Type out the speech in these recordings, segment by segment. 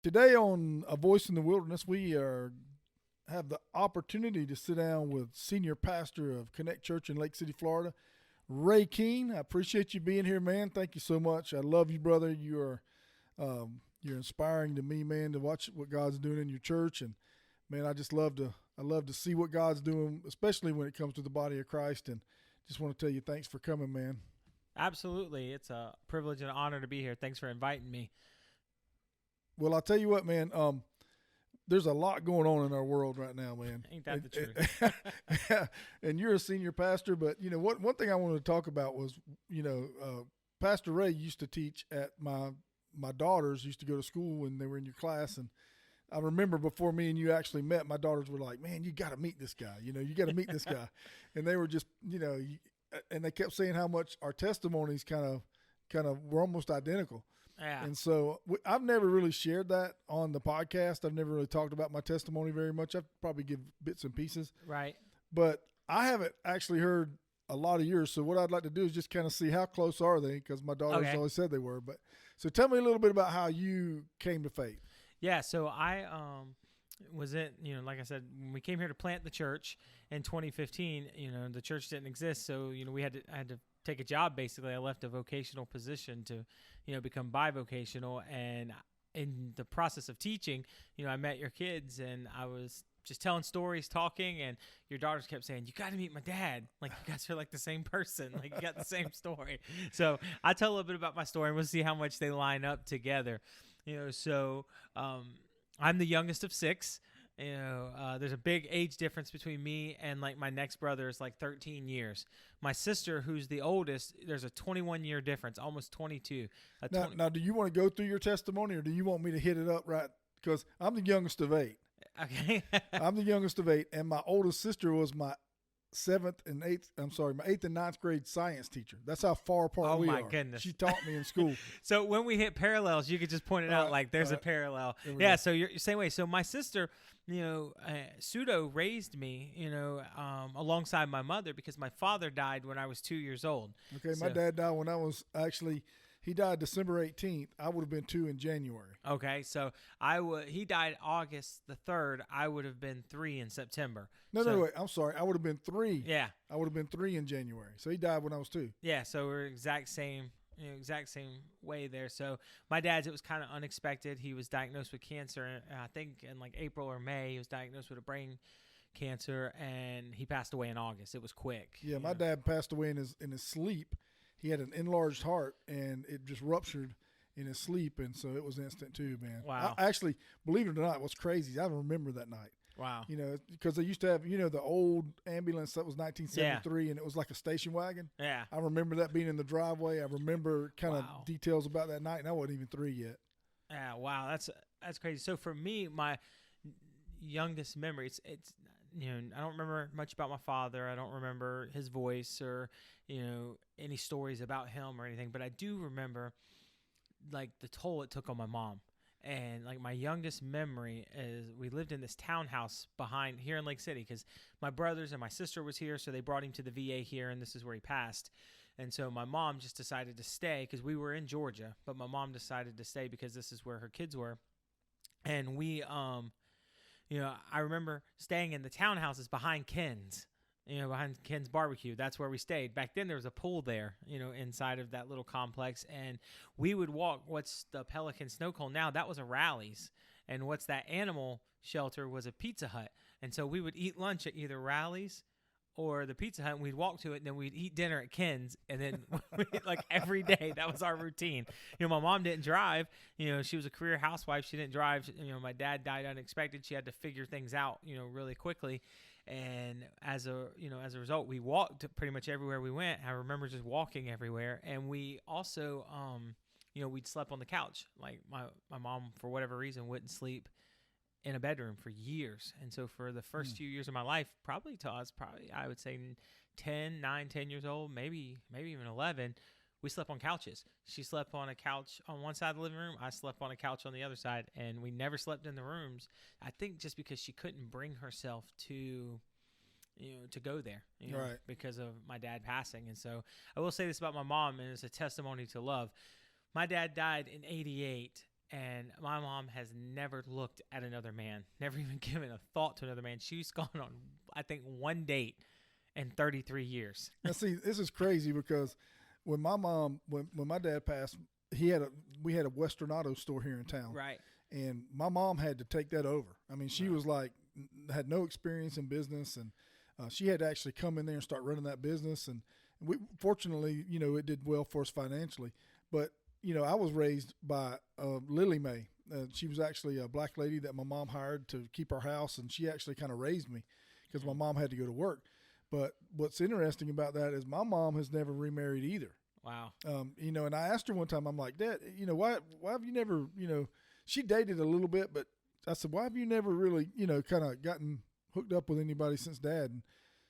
Today on A Voice in the Wilderness, we have the opportunity to sit down with senior pastor of Connect Church in Lake City, Florida, Ray Keene. I appreciate you being here, man. Thank you so much. I love you, brother. You're inspiring to me, man, to watch what God's doing in your church, and man, I love to see what God's doing, especially when it comes to the body of Christ. And just want to tell you, thanks for coming, man. Absolutely, it's a privilege and an honor to be here. Thanks for inviting me. Well, I'll tell you what, man. There's a lot going on in our world right now, man. Ain't that the truth? And you're a senior pastor, but you know what? One thing I wanted to talk about was, Pastor Ray used to teach at my daughters used to go to school when they were in your class, and I remember before me and you actually met, my daughters were like, "Man, you got to meet this guy. You got to meet this guy," and they were just, and they kept saying how much our testimonies kind of were almost identical. Yeah. And so I've never really shared that on the podcast. I've never really talked about my testimony very much. I've probably give bits and pieces. Right. But I haven't actually heard a lot of yours. So what I'd like to do is just kind of see how close are they, because my daughters always said they were. But so tell me a little bit about how you came to faith. Yeah. So I was like I said, when we came here to plant the church in 2015, the church didn't exist. So, I had to take a job. Basically, I left a vocational position to, become bivocational. And in the process of teaching, I met your kids, and I was just telling stories, talking, and your daughters kept saying, "You got to meet my dad. Like, you guys are like the same person. Like, you got the same story." So I tell a little bit about my story, and we'll see how much they line up together. I'm the youngest of six. There's a big age difference between me and like my next brother is like 13 years. My sister, who's the oldest, there's a 21-year difference, almost 22. Now, do you want to go through your testimony, or do you want me to hit it up right? Because I'm the youngest of 8. Okay. I'm the youngest of 8, and my oldest sister was my 8th and 9th grade science teacher. That's how far apart we are. Oh, my goodness. She taught me in school. So when we hit parallels, you could just point it out like there's a parallel. Yeah, so you're same way. So my sister, pseudo raised me, alongside my mother, because my father died when I was 2 years old. Okay, my dad died when I was he died December 18th. I would have been 2 in January. Okay, so he died August the 3rd. I would have been 3 in September. No, wait. I'm sorry. I would have been 3. Yeah. I would have been 3 in January. So he died when I was 2. Yeah, so we're exact same way there. So my dad's, it was kind of unexpected. He was diagnosed with cancer, I think in like April or May. He was diagnosed with a brain cancer, and he passed away in August. It was quick. Yeah, my dad passed away in his sleep. He had an enlarged heart, and it just ruptured in his sleep, and so it was instant too, man. Wow. Actually, believe it or not, what's crazy, I remember that night. Wow. Because they used to have, the old ambulance that was 1973, and it was like a station wagon. Yeah. I remember that being in the driveway. I remember kind of details about that night, and I wasn't even 3 yet. Yeah, wow, that's crazy. So for me, my youngest memory, it's I don't remember much about my father. I don't remember his voice or, any stories about him or anything, but I do remember like the toll it took on my mom. And like my youngest memory is we lived in this townhouse behind here in Lake City, because my brothers and my sister was here, so they brought him to the VA here, and this is where he passed. And so my mom just decided to stay, because we were in Georgia, but my mom decided to stay because this is where her kids were. And we, I remember staying in the townhouses behind Ken's. Behind Ken's Barbecue. That's where we stayed. Back then, there was a pool there, inside of that little complex. And we would walk, what's the Pelican Snow Cone now? That was a Rally's. And what's that animal shelter was a Pizza Hut. And so we would eat lunch at either Rally's or the Pizza Hut, and we'd walk to it, and then we'd eat dinner at Ken's. And then, like, every day, that was our routine. My mom didn't drive. She was a career housewife. She didn't drive. My dad died unexpected. She had to figure things out, really quickly. And as a result, we walked pretty much everywhere we went. I remember just walking everywhere. And we also, we'd slept on the couch. Like my mom, for whatever reason, wouldn't sleep in a bedroom for years. And so for the first few years of my life, I would say 10 years old, maybe even 11, we slept on couches. She slept on a couch on one side of the living room. I slept on a couch on the other side, and we never slept in the rooms. I think just because she couldn't bring herself to go there, right, because of my dad passing. And so I will say this about my mom, and it's a testimony to love. My dad died in 88, And my mom has never looked at another man, never even given a thought to another man. She's gone on, I think, one date in 33 years. Now, see, this is crazy because when my mom, when my dad passed, we had a Western Auto store here in town. Right. And my mom had to take that over. I mean, she was like, had no experience in business, and she had to actually come in there and start running that business. And fortunately, it did well for us financially. But, I was raised by Lily Mae. She was actually a black lady that my mom hired to keep our house, and she actually kind of raised me because my mom had to go to work. But what's interesting about that is my mom has never remarried either. Wow. And I asked her one time, I'm like, Dad, why have you never, she dated a little bit, but I said, why have you never really, kind of gotten hooked up with anybody since Dad? And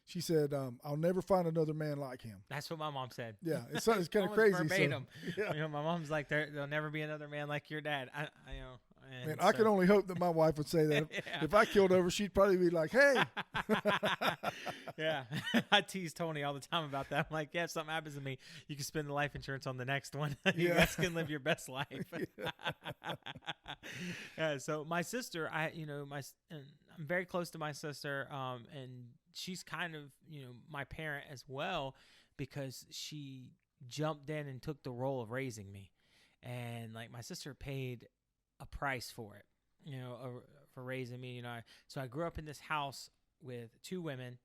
she said, I'll never find another man like him. That's what my mom said. Yeah, it's kind of crazy. Verbatim. So, yeah. My mom's like, there'll never be another man like your dad. Man, I can only hope that my wife would say that. If I killed over, she'd probably be like, hey. Yeah. I tease Tony all the time about that. I'm like, yeah, if something happens to me, you can spend the life insurance on the next one. You guys can live your best life. Yeah. So my sister, I'm very close to my sister, and she's kind of, my parent as well, because she jumped in and took the role of raising me. And like my sister paid a price for it, for raising me. So I grew up in this house with two women,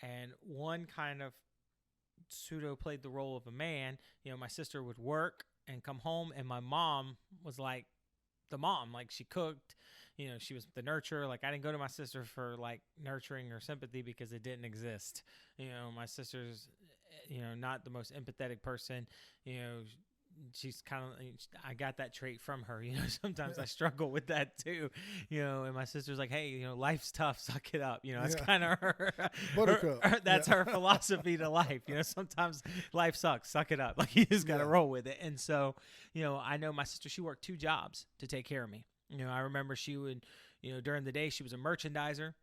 and one kind of pseudo played the role of a man. My sister would work and come home, and my mom was like the mom. Like she cooked, she was the nurturer. Like I didn't go to my sister for like nurturing or sympathy because it didn't exist. My sister's, not the most empathetic person. She's kind of, I got that trait from her. Sometimes I struggle with that too. And my sister's like, hey, life's tough, suck it up. It's kind of her, that's her philosophy to life. Sometimes life sucks, suck it up. Like you just got to roll with it. And so, I know my sister, she worked two jobs to take care of me. I remember she would, during the day, she was a merchandiser.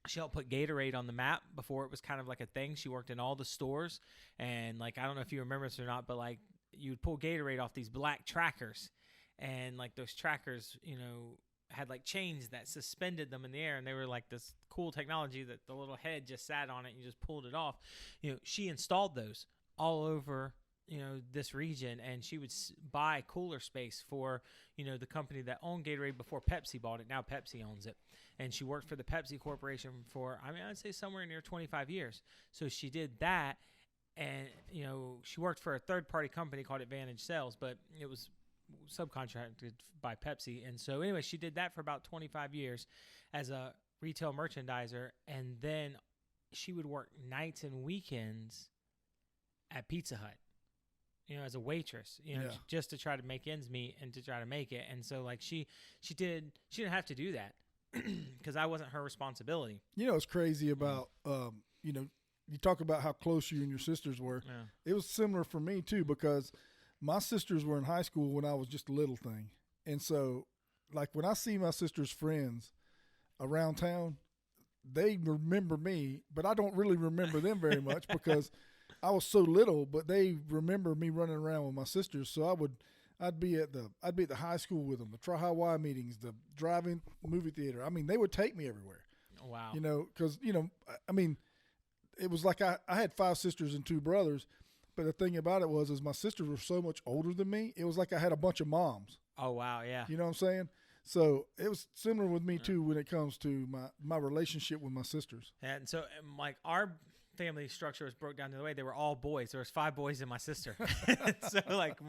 She helped put Gatorade on the map before it was kind of like a thing. She worked in all the stores. And like, I don't know if you remember this or not, but like, you would pull Gatorade off these black trackers, and like those trackers, had like chains that suspended them in the air, and they were like this cool technology that the little head just sat on it and you just pulled it off. She installed those all over, this region, and she would buy cooler space for, the company that owned Gatorade before Pepsi bought it. Now Pepsi owns it. And she worked for the Pepsi Corporation for, I'd say somewhere near 25 years. So she did that. And, she worked for a third-party company called Advantage Sales, but it was subcontracted by Pepsi. And so, anyway, she did that for about 25 years as a retail merchandiser. And then she would work nights and weekends at Pizza Hut, as a waitress, just to try to make ends meet and to try to make it. And so, like, she didn't have to do that because I wasn't her responsibility. It's crazy about, you talk about how close you and your sisters were. Yeah. It was similar for me too, because my sisters were in high school when I was just a little thing. And so like when I see my sister's friends around town, they remember me, but I don't really remember them very much because I was so little, but they remember me running around with my sisters. So I'd be at the high school with them, the Tri-High meetings, the drive-in movie theater. They would take me everywhere. Wow. Because, it was like I had 5 sisters and 2 brothers, but the thing about it is my sisters were so much older than me. It was like I had a bunch of moms. Oh, wow, yeah. You know what I'm saying? So it was similar with me, too, when it comes to my relationship with my sisters. And so, like, our family structure was broke down to the way they were all boys. There was 5 boys and my sister. So, like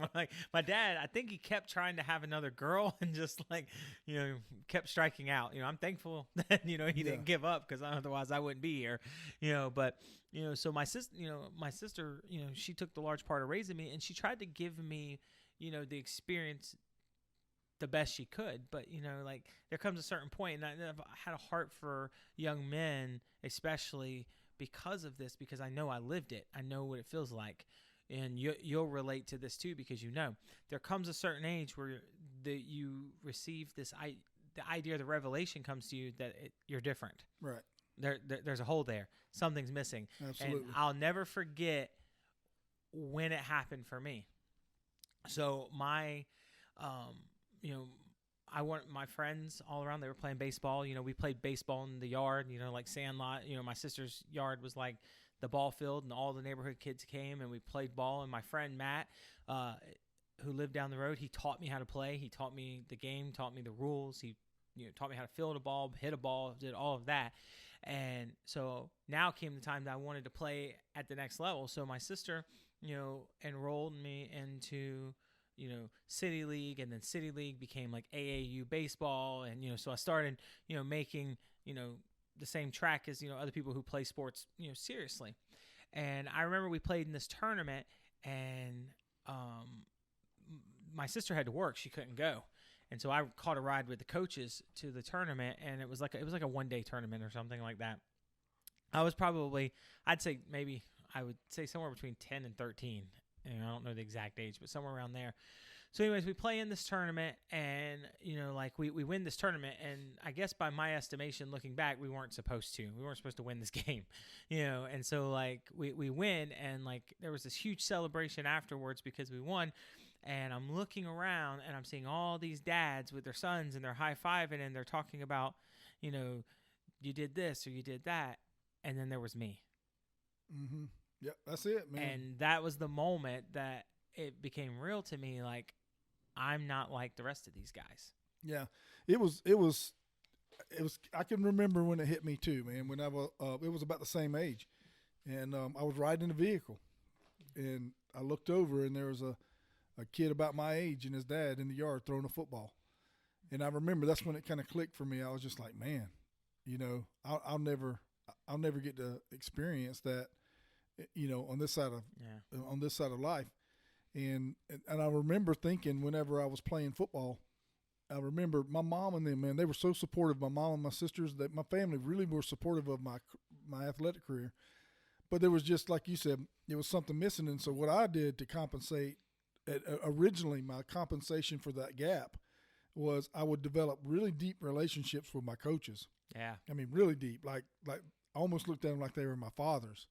my dad, I think he kept trying to have another girl and just, like, kept striking out. I'm thankful that, he didn't give up because otherwise I wouldn't be here, But, so my sister, she took the large part of raising me, and she tried to give me, the experience the best she could. But, like, there comes a certain point, and I've had a heart for young men, especially because of this, because I know I lived it. I know what it feels like. And you'll relate to this too, because there comes a certain age where you receive this, the idea, the revelation comes to you that you're different. Right. There's a hole there. Something's missing. Absolutely. And I'll never forget when it happened for me. So my, I want my friends all around. They were playing baseball. We played baseball in the yard, like sandlot. My sister's yard was like the ball field, and all the neighborhood kids came and we played ball. And my friend Matt, who lived down the road, he taught me how to play. He taught me the game, taught me the rules. He taught me how to field a ball, hit a ball, did all of that. And so now came the time that I wanted to play at the next level. So my sister, enrolled me into City League, and then City League became like AAU baseball. And, so I started, making, the same track as, other people who play sports, seriously. And I remember we played in this tournament, and my sister had to work. She couldn't go. And so I caught a ride with the coaches to the tournament, and it was like a 1-day tournament or something like that. I was probably, I would say somewhere between 10 and 13. I don't know the exact age, but somewhere around there. So anyways, we play in this tournament, and, we win this tournament. And I guess by my estimation, looking back, we weren't supposed to. We weren't supposed to win this game, And so, we win, and, there was this huge celebration afterwards because we won. And I'm looking around, and I'm seeing all these dads with their sons, and they're high-fiving, and they're talking about, you did this or you did that. And then there was me. Mm-hmm. Yeah, that's it, man. And that was the moment that it became real to me. Like, I'm not like the rest of these guys. Yeah, it was. I can remember when it hit me too, man. When I was, it was about the same age, and I was riding in a vehicle, and I looked over, and there was a kid about my age and his dad in the yard throwing a football. And I remember that's when it kind of clicked for me. I was just like, man, I'll never get to experience that, on this side of life. And I remember thinking whenever I was playing football, I remember my mom and them, man, they were so supportive. My mom and my sisters, that my family really were supportive of my athletic career. But there was just, like you said, there was something missing. And so what I did to compensate, originally my compensation for that gap was I would develop really deep relationships with my coaches. Yeah. I mean, really deep, like I almost looked at them like they were my fathers.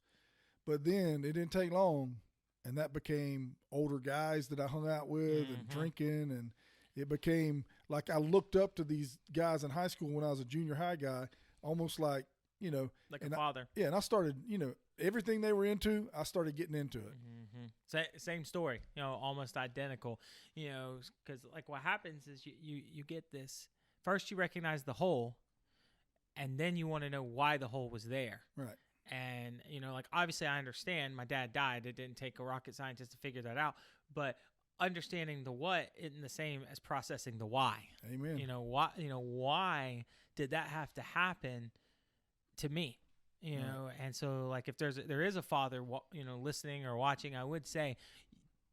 But then it didn't take long, and that became older guys that I hung out with and drinking, and it became like I looked up to these guys in high school when I was a junior high guy, almost like, like a father. And I started, everything they were into, I started getting into it. Same story, almost identical, because what happens is you get this. First you recognize the hole, and then you want to know why the hole was there. Right. And, obviously I understand my dad died. It didn't take a rocket scientist to figure that out. But understanding the what isn't the same as processing the why. Amen. Why did that have to happen to me? And so if there is a father, listening or watching, I would say,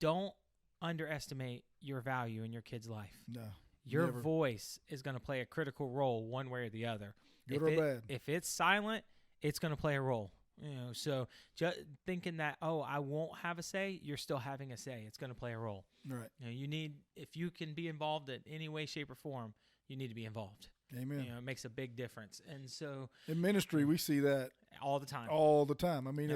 don't underestimate your value in your kid's life. No. Your never. Voice is going to play a critical role one way or the other. Good or bad. If it's silent, it's going to play a role. So just thinking that, I won't have a say, you're still having a say. It's going to play a role. Right. If you can be involved in any way, shape, or form, you need to be involved. Amen. It makes a big difference. And so in ministry, we see that all the time. All the time. I mean,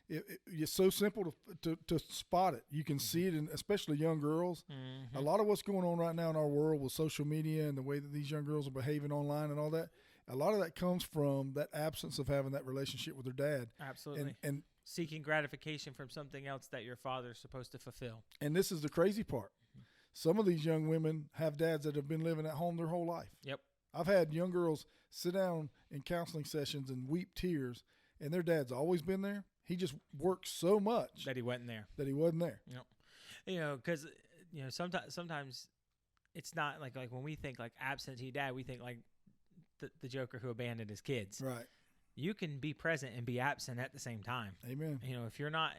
Yep. it's so simple to spot it. You can see it in especially young girls. Mm-hmm. A lot of what's going on right now in our world with social media and the way that these young girls are behaving online and all that, a lot of that comes from that absence of having that relationship with their dad. Absolutely. And seeking gratification from something else that your father's supposed to fulfill. And this is the crazy part. Some of these young women have dads that have been living at home their whole life. Yep. I've had young girls sit down in counseling sessions and weep tears, and their dad's always been there. He just worked so much that he wasn't there. Yep. Because sometimes it's not like when we think like absentee dad, we think like the Joker who abandoned his kids. Right. You can be present and be absent at the same time. Amen. If you're not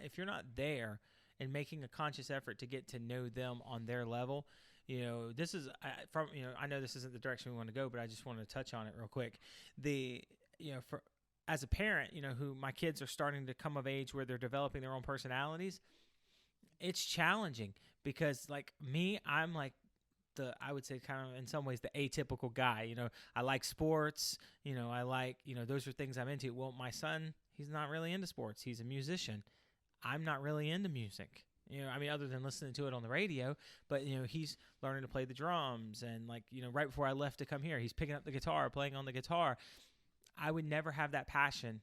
there and making a conscious effort to get to know them on their level, this is I know this isn't the direction we want to go, but I just want to touch on it real quick. For as a parent, who my kids are starting to come of age where they're developing their own personalities, it's challenging because like me, I'm like I would say kind of in some ways the atypical guy. I like sports, I like, those are things I'm into. Well, my son, he's not really into sports. He's a musician. I'm not really into music. You know, I mean, other than listening to it on the radio, but, you know, he's learning to play the drums. And, like, you know, right before I left to come here, he's picking up the guitar, playing on the guitar. I would never have that passion,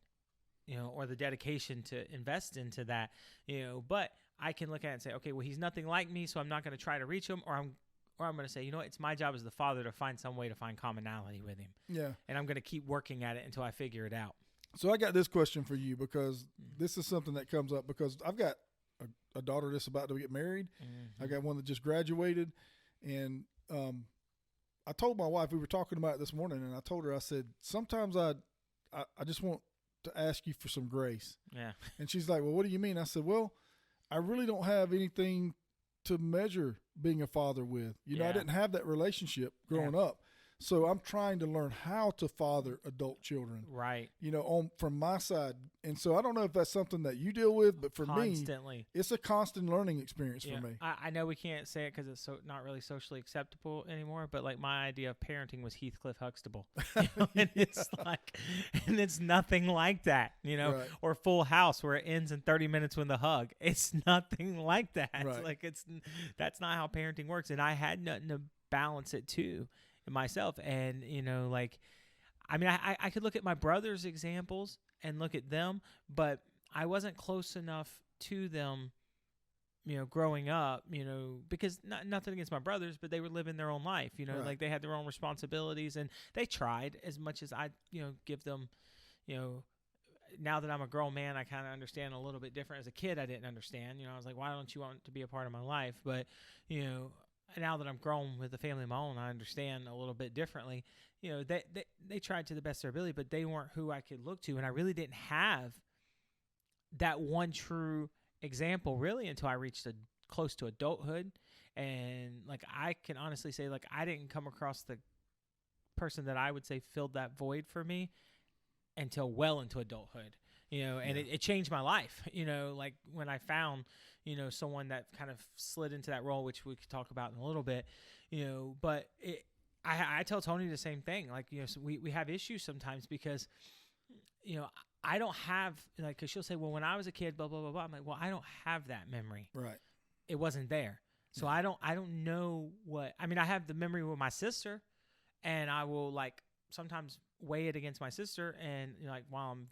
you know, or the dedication to invest into that, you know, but I can look at it and say, okay, well, he's nothing like me, so I'm not going to try to reach him, or I'm going to say, you know what, it's my job as the father to find some way to find commonality with him. Yeah. And I'm going to keep working at it until I figure it out. So I got this question for you, because this is something that comes up, because I've got a daughter that's about to get married. Mm-hmm. I got one that just graduated, and I told my wife, we were talking about it this morning, and I told her, I said, sometimes I just want to ask you for some grace. Yeah. And she's like, well, what do you mean? I said, well, I really don't have anything to measure being a father with. You know, I didn't have that relationship growing up. So I'm trying to learn how to father adult children. Right. You know, from my side. And so I don't know if that's something that you deal with, but for Constantly. me, it's a constant learning experience for me. I know we can't say it because it's not really socially acceptable anymore, but like my idea of parenting was Heathcliff Huxtable. You know? And it's like, and it's nothing like that, you know, Right. or Full House where it ends in 30 minutes with a hug. It's nothing like that. Right. Like that's not how parenting works. And I had nothing to balance it too myself. And, you know, like, I mean, I could look at my brother's examples and look at them, but I wasn't close enough to them, you know, growing up, you know, because nothing against my brothers, but they were living their own life, you know, Right. like they had their own responsibilities, and they tried as much as I, you know, give them, you know. Now that I'm a grown man, I kind of understand a little bit different. As a kid, I didn't understand, you know, I was like, why don't you want to be a part of my life? But, you know, now that I'm grown with a family of my own, I understand a little bit differently. You know, they tried to the best of their ability, but they weren't who I could look to. And I really didn't have that one true example really until I reached close to adulthood. And like, I can honestly say, like, I didn't come across the person that I would say filled that void for me until well into adulthood. You know, and it changed my life, you know, like when I found, you know, someone that kind of slid into that role, which we could talk about in a little bit, you know, but I tell Tony the same thing. Like, you know, so we have issues sometimes because, you know, I don't have, like, cause she'll say, well, when I was a kid, blah, blah, blah, blah. I'm like, well, I don't have that memory. Right. It wasn't there. So I don't know what, I mean, I have the memory with my sister, and I will like sometimes weigh it against my sister, and, you know, like, while I'm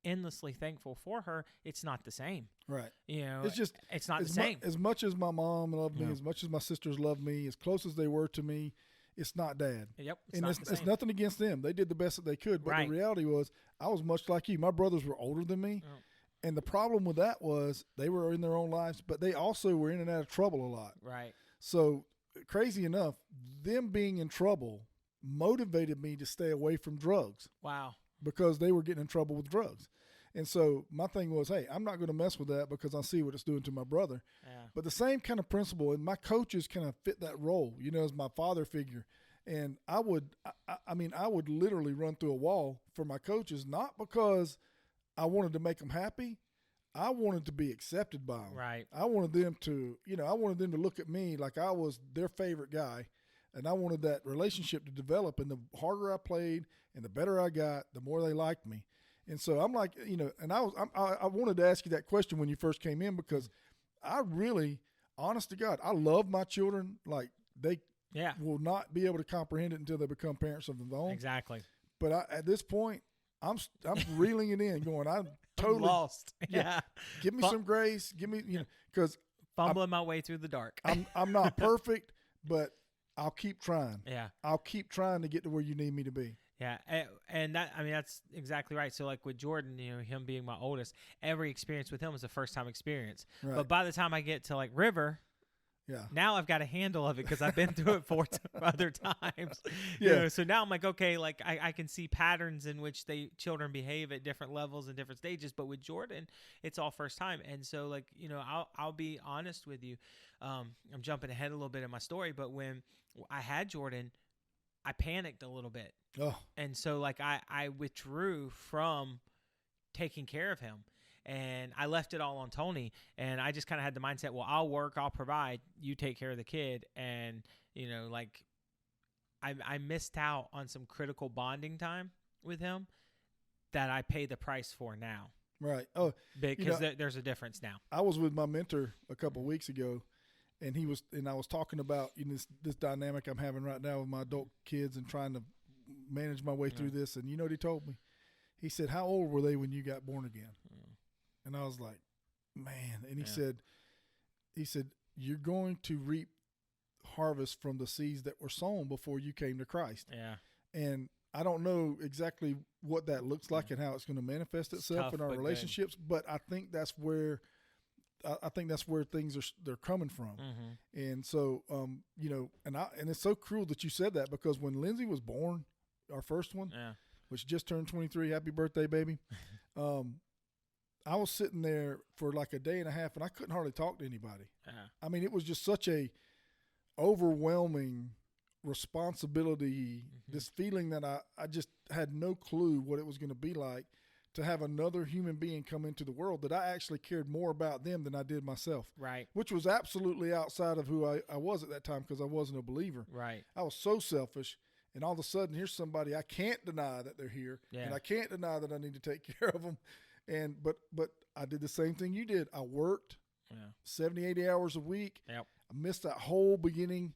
endlessly thankful for her, it's not the same. Right. You know, it's not the same. As much as my mom loved me, as much as my sisters loved me, as close as they were to me, it's not Dad. Yep. It's nothing against them. They did the best that they could. But the reality was, I was much like you. My brothers were older than me. Oh. And the problem with that was they were in their own lives, but they also were in and out of trouble a lot. Right. So crazy enough, them being in trouble motivated me to stay away from drugs. Wow. Because they were getting in trouble with drugs. And so my thing was, hey, I'm not going to mess with that because I see what it's doing to my brother. Yeah. But the same kind of principle, and my coaches kind of fit that role, you know, as my father figure. And I would literally run through a wall for my coaches, not because I wanted to make them happy. I wanted to be accepted by them. Right. I wanted them to, you know, look at me like I was their favorite guy. And I wanted that relationship to develop. And the harder I played and the better I got, the more they liked me. And so I'm like, you know, and I wanted to ask you that question when you first came in, because I really, honest to God, I love my children. Like, they will not be able to comprehend it until they become parents of their own. Exactly. But at this point, I'm reeling it in, going, I'm totally lost. Yeah. Give me some grace. Give me, you know, because fumbling my way through the dark. I'm not perfect, but I'll keep trying. Yeah. I'll keep trying to get to where you need me to be. Yeah, and that, I mean, that's exactly right. So, like with Jordan, you know, him being my oldest, every experience with him was a first-time experience. Right. But by the time I get to, like, River, now I've got a handle of it because I've been through it 4 other times. You know, so now I'm like, okay, like, I can see patterns in which children behave at different levels and different stages. But with Jordan, it's all first time. And so, like, you know, I'll be honest with you. I'm jumping ahead a little bit in my story, but when I had Jordan, I panicked a little bit. Oh. And so, like, I withdrew from taking care of him, and I left it all on Tony. And I just kind of had the mindset, well, I'll work, I'll provide, you take care of the kid. And, you know, like, I missed out on some critical bonding time with him that I pay the price for now. Right. Oh, because there's a difference now. I was with my mentor a couple of weeks ago, and I was talking about this dynamic I'm having right now with my adult kids and trying to manage my way through this. And you know what he told me? He said, "How old were they when you got born again?" And I was like, "Man." And he said, "You're going to reap harvest from the seeds that were sown before you came to Christ." Yeah. And I don't know exactly what that looks like and how it's going to manifest itself in our relationships, but I think that's where things they're coming from. And so, and it's so cruel that you said that, because when Lindsay was born, our first one, which just turned 23, happy birthday, baby. I was sitting there for like a day and a half, and I couldn't hardly talk to anybody. I mean, it was just such a overwhelming responsibility, this feeling that I just had no clue what it was going to be like to have another human being come into the world, that I actually cared more about them than I did myself. Right. Which was absolutely outside of who I was at that time, because I wasn't a believer. Right. I was so selfish. And all of a sudden, here's somebody I can't deny that they're here, and I can't deny that I need to take care of them. And but I did the same thing you did. I worked 70, 80 hours a week. Yep. I missed that whole beginning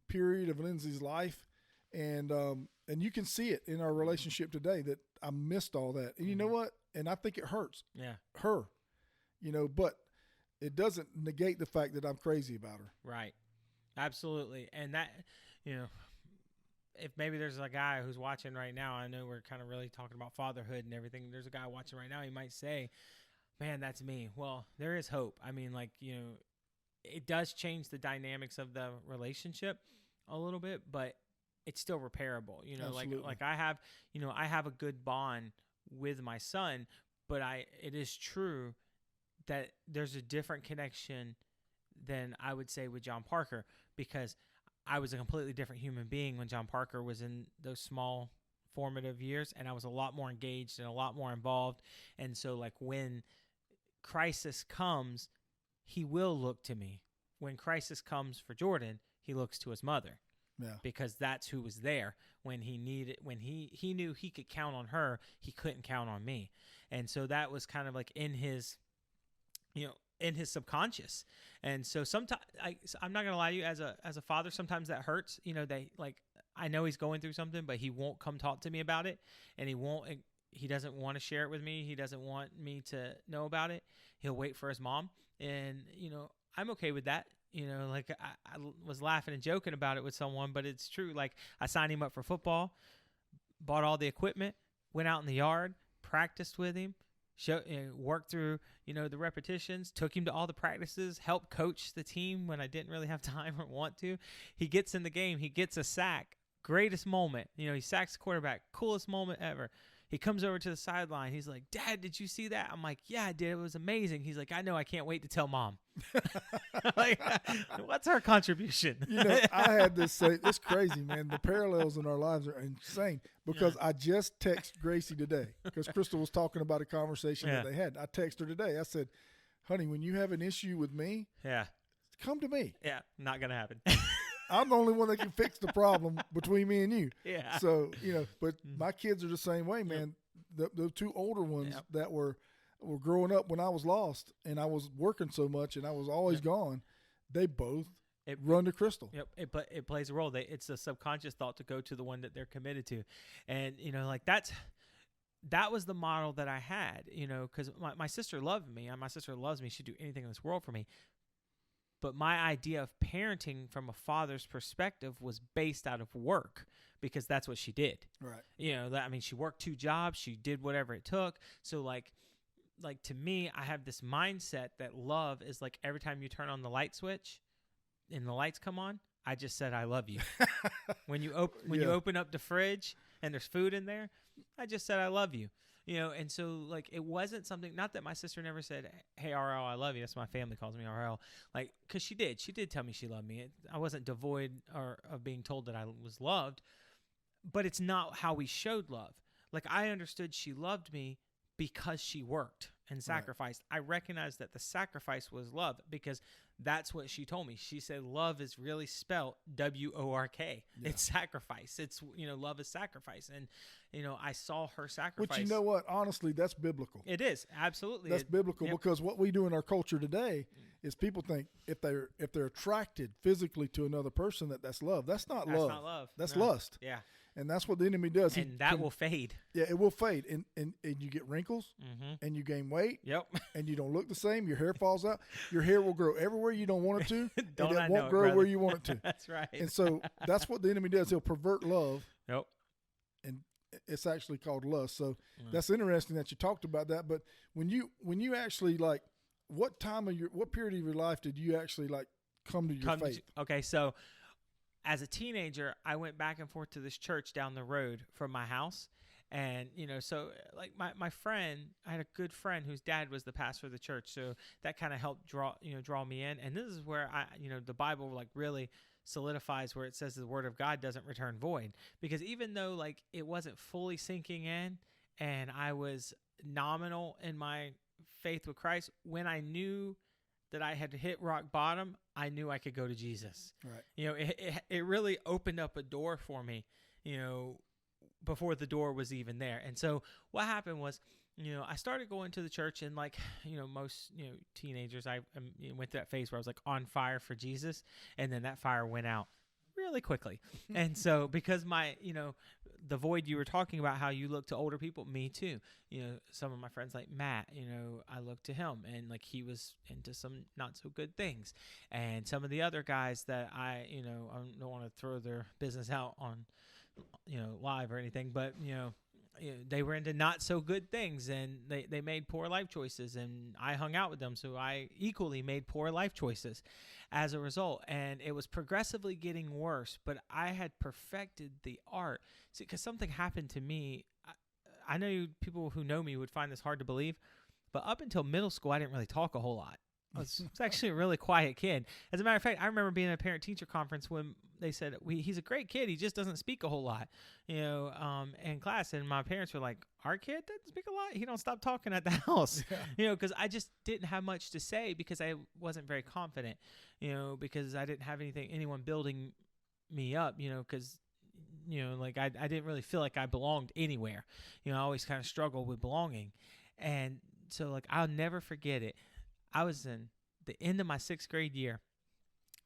period of Lindsay's life, and you can see it in our relationship today that I missed all that. And you know what? And I think it hurts. Her, but it doesn't negate the fact that I'm crazy about her. Right. Absolutely. And that, if maybe there's a guy who's watching right now, I know we're kind of really talking about fatherhood and everything. There's a guy watching right now, he might say, "Man, that's me." Well, there is hope. I mean, it does change the dynamics of the relationship a little bit, but it's still repairable. Like I have a good bond with my son, but it is true that there's a different connection than I would say with John Parker, because I was a completely different human being when John Parker was in those small formative years, and I was a lot more engaged and a lot more involved. And so when crisis comes, he will look to me. When crisis comes for Jordan, he looks to his mother. Because that's who was there when he needed, when he knew he could count on her, he couldn't count on me. And so that was kind of like in his subconscious. And so sometimes I'm not going to lie to you, as a father, sometimes that hurts. I know he's going through something, but he won't come talk to me about it. And he doesn't want to share it with me. He doesn't want me to know about it. He'll wait for his mom. And, I'm okay with that. I was laughing and joking about it with someone, but it's true. I signed him up for football, bought all the equipment, went out in the yard, practiced with him, worked through, the repetitions, took him to all the practices, helped coach the team when I didn't really have time or want to. He gets in the game. He gets a sack. Greatest moment. He sacks the quarterback. Coolest moment ever. He comes over to the sideline. He's like, "Dad, did you see that?" I'm like, "Yeah, I did. It was amazing." He's like, "I know. I can't wait to tell Mom." What's our contribution? I had this say, it's crazy, man. The parallels in our lives are insane, because I just texted Gracie today, because Crystal was talking about a conversation that they had. I texted her today. I said, "Honey, when you have an issue with me, come to me." Yeah, not going to happen. I'm the only one that can fix the problem between me and you. Yeah. So, but my kids are the same way, man. The two older ones that were growing up when I was lost and I was working so much and I was always gone, they both run to Crystal. Yep. It plays a role. It's a subconscious thought to go to the one that they're committed to. And, that was the model that I had, because my sister loved me, and my sister loves me. She'd do anything in this world for me. But my idea of parenting from a father's perspective was based out of work, because that's what she did. Right. She worked 2 jobs. She did whatever it took. So to me, I have this mindset that love is like every time you turn on the light switch and the lights come on, I just said, "I love you." When you open up the fridge and there's food in there, I just said, "I love you." And so it wasn't something, not that my sister never said, "Hey, RL, I love you." That's what my family calls me, RL. Cause she did tell me she loved me. I wasn't devoid of being told that I was loved, but it's not how we showed love. I understood she loved me because she worked and sacrificed. Right. I recognized that the sacrifice was love, because that's what she told me. She said, love is really spelt W-O-R-K. Yeah. It's sacrifice. It's, love is sacrifice. And, I saw her sacrifice. Which, you know what? Honestly, that's biblical. It is. Absolutely. That's biblical, yep. because what we do in our culture today is people think if they're attracted physically to another person, that's love. That's not love. That's not love. That's No. lust. Yeah. And that's what the enemy does. And that will fade. Yeah, it will fade. And you get wrinkles, and you gain weight, Yep. and you don't look the same. Your hair falls out. Your hair will grow everywhere you don't want it to, Don't and I it know won't it, grow brother. where you want it to. That's right. And so that's what the enemy does. He'll pervert love. Yep. And it's actually called lust. So that's interesting that you talked about that. But when you actually, like, what period of your life did you actually, like, come to your faith? Okay, so as a teenager, I went back and forth to this church down the road from my house. And, so like my friend, I had a good friend whose dad was the pastor of the church. So that kind of helped draw me in. And this is where the Bible, like, really solidifies where it says the word of God doesn't return void. Because even though, like, it wasn't fully sinking in and I was nominal in my faith with Christ, when I knew that I had hit rock bottom, I knew I could go to Jesus. Right. It really opened up a door for me, before the door was even there. And so what happened was, I started going to the church, and, like, most, teenagers, I went through that phase where I was, like, on fire for Jesus, and then that fire went out really quickly. And so because the void you were talking about, how you look to older people, me too. Some of my friends like Matt, I looked to him, and, like, he was into some not so good things. And some of the other guys that I don't want to throw their business out on, live or anything, but, they were into not so good things, and they made poor life choices, and I hung out with them. So I equally made poor life choices as a result. And it was progressively getting worse, but I had perfected the art. See, because something happened to me. I know people who know me would find this hard to believe, but up until middle school, I didn't really talk a whole lot. I was actually a really quiet kid. As a matter of fact, I remember being at a parent-teacher conference when they said, he's a great kid, he just doesn't speak a whole lot, in class. And my parents were like, our kid doesn't speak a lot? He don't stop talking at the house, because I just didn't have much to say because I wasn't very confident, because I didn't have anyone building me up, because, like I didn't really feel like I belonged anywhere. I always kind of struggled with belonging. And so, like, I'll never forget it. I was in the end of my 6th grade year.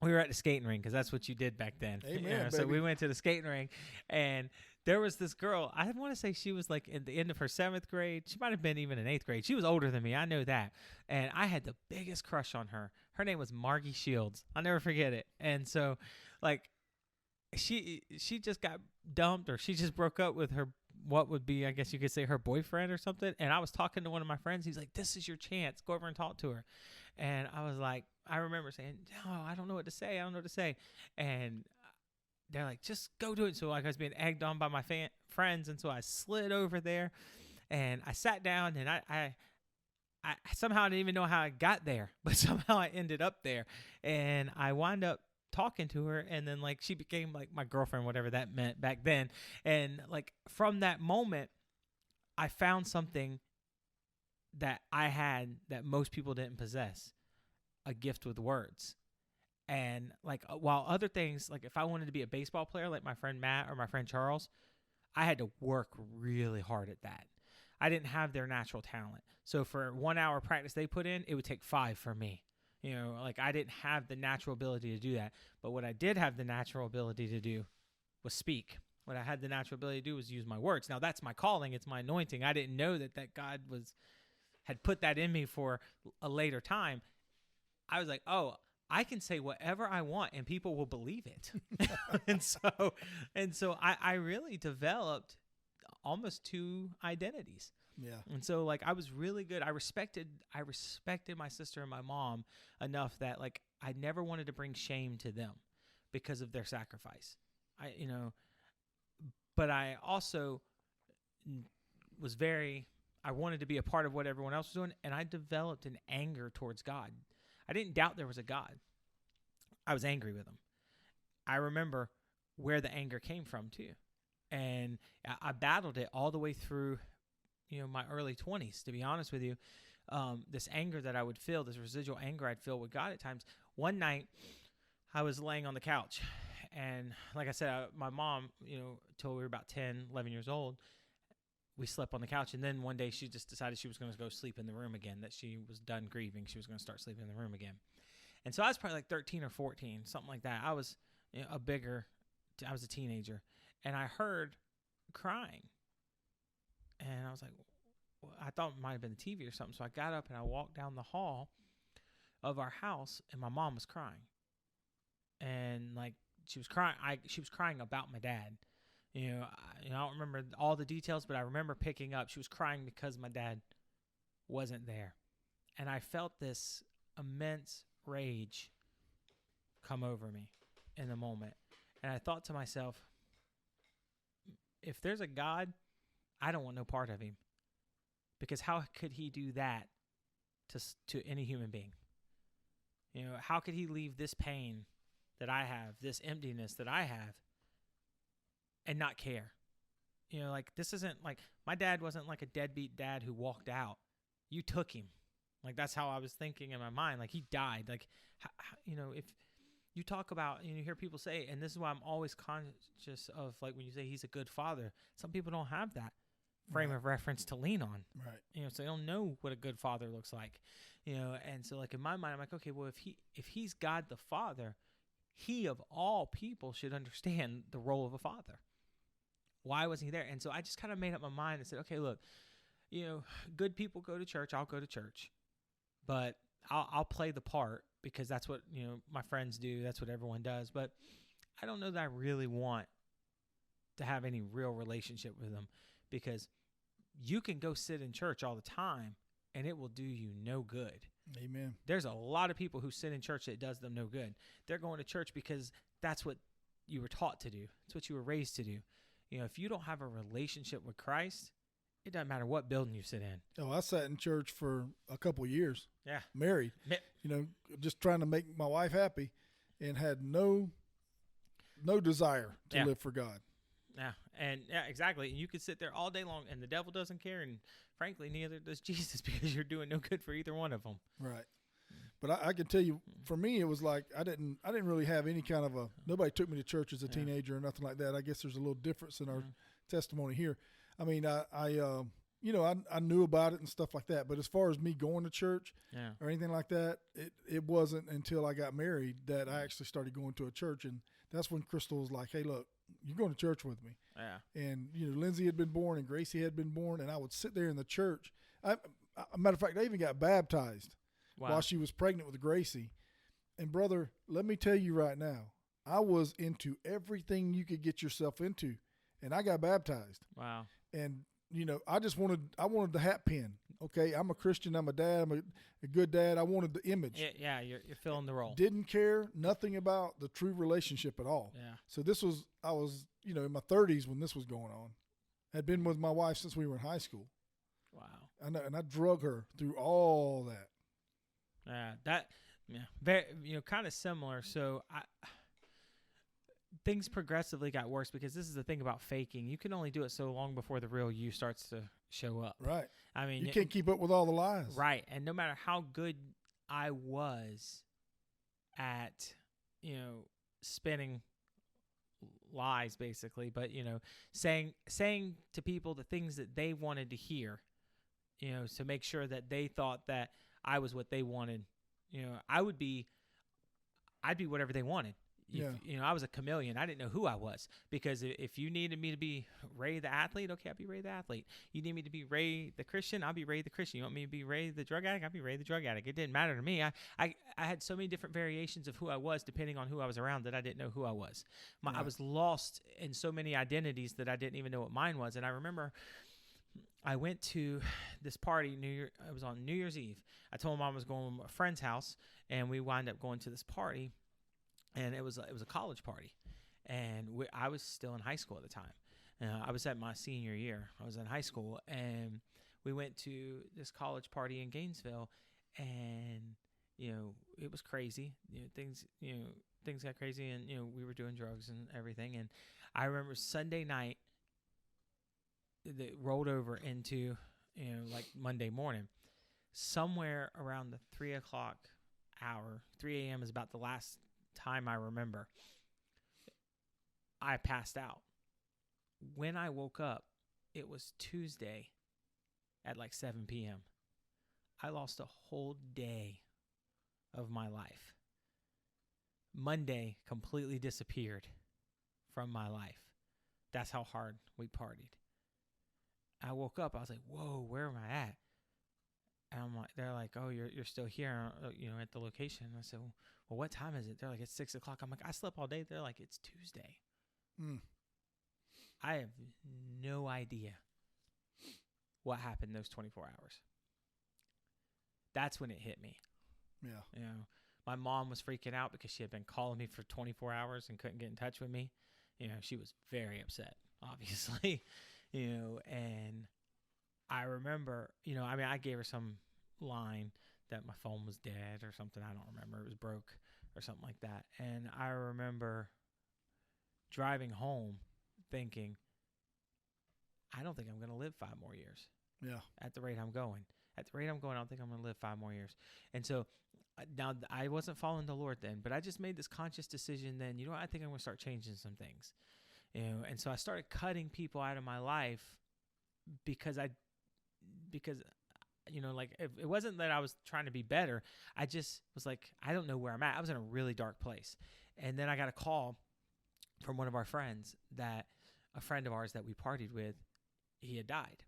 We were at the skating rink, because that's what you did back then. Amen, so baby. we went to the skating rink, and there was this girl. I want to say she was, like, in the end of her 7th grade. She might have been even in 8th grade. She was older than me. I know that. And I had the biggest crush on her. Her name was Margie Shields. I'll never forget it. And so, like, she just got dumped, or she just broke up with her, what would be, I guess you could say, her boyfriend or something. And I was talking to one of my friends. He's like, this is your chance. Go over and talk to her. And I was like, I remember saying, no, I don't know what to say. I don't know what to say. And they're like, just go do it. So, like, I was being egged on by my friends. And so I slid over there, and I sat down, and I somehow didn't even know how I got there, but somehow I ended up there. And I wound up talking to her, and then, like, she became, like, my girlfriend, whatever that meant back then. And, like, from that moment, I found something that I had that most people didn't possess: a gift with words. And, like, while other things, like, if I wanted to be a baseball player like my friend Matt or my friend Charles, I had to work really hard at that. I didn't have their natural talent. So for 1 hour practice they put in, it would take 5 for me. Like, I didn't have the natural ability to do that. But what I did have the natural ability to do was speak. What I had the natural ability to do was use my words. Now, that's my calling. It's my anointing. I didn't know that God had put that in me for a later time. I was like, oh, I can say whatever I want and people will believe it. and so I really developed almost 2 identities. Yeah. And so, like, I was really good. I respected my sister and my mom enough that, like, I never wanted to bring shame to them because of their sacrifice. But I also I wanted to be a part of what everyone else was doing, and I developed an anger towards God. I didn't doubt there was a God. I was angry with him. I remember where the anger came from too. And I battled it all the way through, my early 20s, to be honest with you. This anger that I would feel, this residual anger I'd feel with God at times, one night I was laying on the couch, and like I said, my mom, till we were about 10, 11 years old, we slept on the couch. And then one day she just decided she was going to go sleep in the room again, that she was done grieving. She was going to start sleeping in the room again. And so I was probably like 13 or 14, something like that. I was I was a teenager, and I heard crying. And I was like, I thought it might have been the TV or something. So I got up and I walked down the hall of our house, and my mom was crying. And like she was crying, she was crying about my dad. I don't remember all the details, but I remember picking up. She was crying because my dad wasn't there. And I felt this immense rage come over me in the moment. And I thought to myself, if there's a God, I don't want no part of him. Because how could he do that to any human being? How could he leave this pain that I have, this emptiness that I have, and not care? Like, this isn't like, my dad wasn't like a deadbeat dad who walked out. You took him. Like, that's how I was thinking in my mind. Like, he died. Like, if you talk about, you hear people say, and this is why I'm always conscious of, like, when you say he's a good father, some people don't have that frame of reference to lean on. Right. So they don't know what a good father looks like. And so, like, in my mind, I'm like, okay, well, if he's God the Father, he of all people should understand the role of a father. Why wasn't he there? And so I just kind of made up my mind and said, okay, look, good people go to church. I'll go to church, but I'll play the part because that's what, my friends do. That's what everyone does. But I don't know that I really want to have any real relationship with them, because you can go sit in church all the time and it will do you no good. Amen. There's a lot of people who sit in church that it does them no good. They're going to church because that's what you were taught to do. It's what you were raised to do. If you don't have a relationship with Christ, it doesn't matter what building you sit in. Oh, I sat in church for a couple of years. Yeah. Married. Just trying to make my wife happy, and had no desire to live for God. Yeah, and exactly. And you could sit there all day long, and the devil doesn't care, and frankly, neither does Jesus, because you're doing no good for either one of them. Right. But I can tell you, for me, it was like I didn't really have any kind of nobody took me to church as a teenager or nothing like that. I guess there's a little difference in our testimony here. I mean, I knew about it and stuff like that. But as far as me going to church or anything like that, it wasn't until I got married that I actually started going to a church. And that's when Crystal was like, hey, look, you're going to church with me. Yeah. And, Lindsay had been born and Gracie had been born. And I would sit there in the church. Matter of fact, I even got baptized while she was pregnant with Gracie. And, brother, let me tell you right now, I was into everything you could get yourself into. And I got baptized. Wow. And, I wanted the hat pin. Okay, I'm a Christian. I'm a dad. I'm a good dad. I wanted the image. Yeah, you're filling the role. Didn't care nothing about the true relationship at all. Yeah. So I was, in my 30s when this was going on. Had been with my wife since we were in high school. Wow. And I drug her through all that. Very, kind of similar. So things progressively got worse, because this is the thing about faking. You can only do it so long before the real you starts to show up. Right. I mean, you can't keep up with all the lies. Right. And no matter how good I was at, spinning lies, basically, but, saying to people the things that they wanted to hear, to make sure that they thought that I was what they wanted. I'd be whatever they wanted. I was a chameleon. I didn't know who I was, because if you needed me to be Ray the athlete, okay, I'll be Ray the athlete. You need me to be Ray the Christian, I'll be Ray the Christian. You want me to be Ray the drug addict, I'll be Ray the drug addict. It didn't matter to me. I had so many different variations of who I was depending on who I was around, that I didn't know who I was. I was lost in so many identities that I didn't even know what mine was. And I remember I went to this party, it was on New Year's Eve. I told Mom I was going to a friend's house, and we wound up going to this party. And it was a college party, and I was still in high school at the time. I was at my senior year. I was in high school, and we went to this college party in Gainesville, and it was crazy. Things got crazy, and we were doing drugs and everything. And I remember Sunday night that rolled over into like Monday morning, somewhere around the 3 o'clock hour. 3 a.m. is about the last time I remember. I passed out. When I woke up, it was Tuesday at like 7 p.m. I lost a whole day of my life. Monday completely disappeared from my life. That's how hard we partied. I woke up. I was like, "Whoa, where am I at?" And I'm like, they're like, "Oh, you're still here, at the location." And I said, "Well, what time is it?" They're like, "It's 6 o'clock." I'm like, "I slept all day." They're like, "It's Tuesday." I have no idea what happened those 24 hours. That's when it hit me. Yeah. My mom was freaking out because she had been calling me for 24 hours and couldn't get in touch with me. She was very upset, obviously. And I remember, I gave her some line that my phone was dead or something. I don't remember. It was broke or something like that. And I remember driving home thinking, I don't think I'm going to live 5 more years. Yeah. At the rate I'm going. I don't think I'm going to live 5 more years. And so now I wasn't following the Lord then, but I just made this conscious decision then, I think I'm going to start changing some things. And so I started cutting people out of my life because it wasn't that I was trying to be better. I just was like, I don't know where I'm at. I was in a really dark place. And then I got a call from one of our friends that a friend of ours that we partied with, he had died.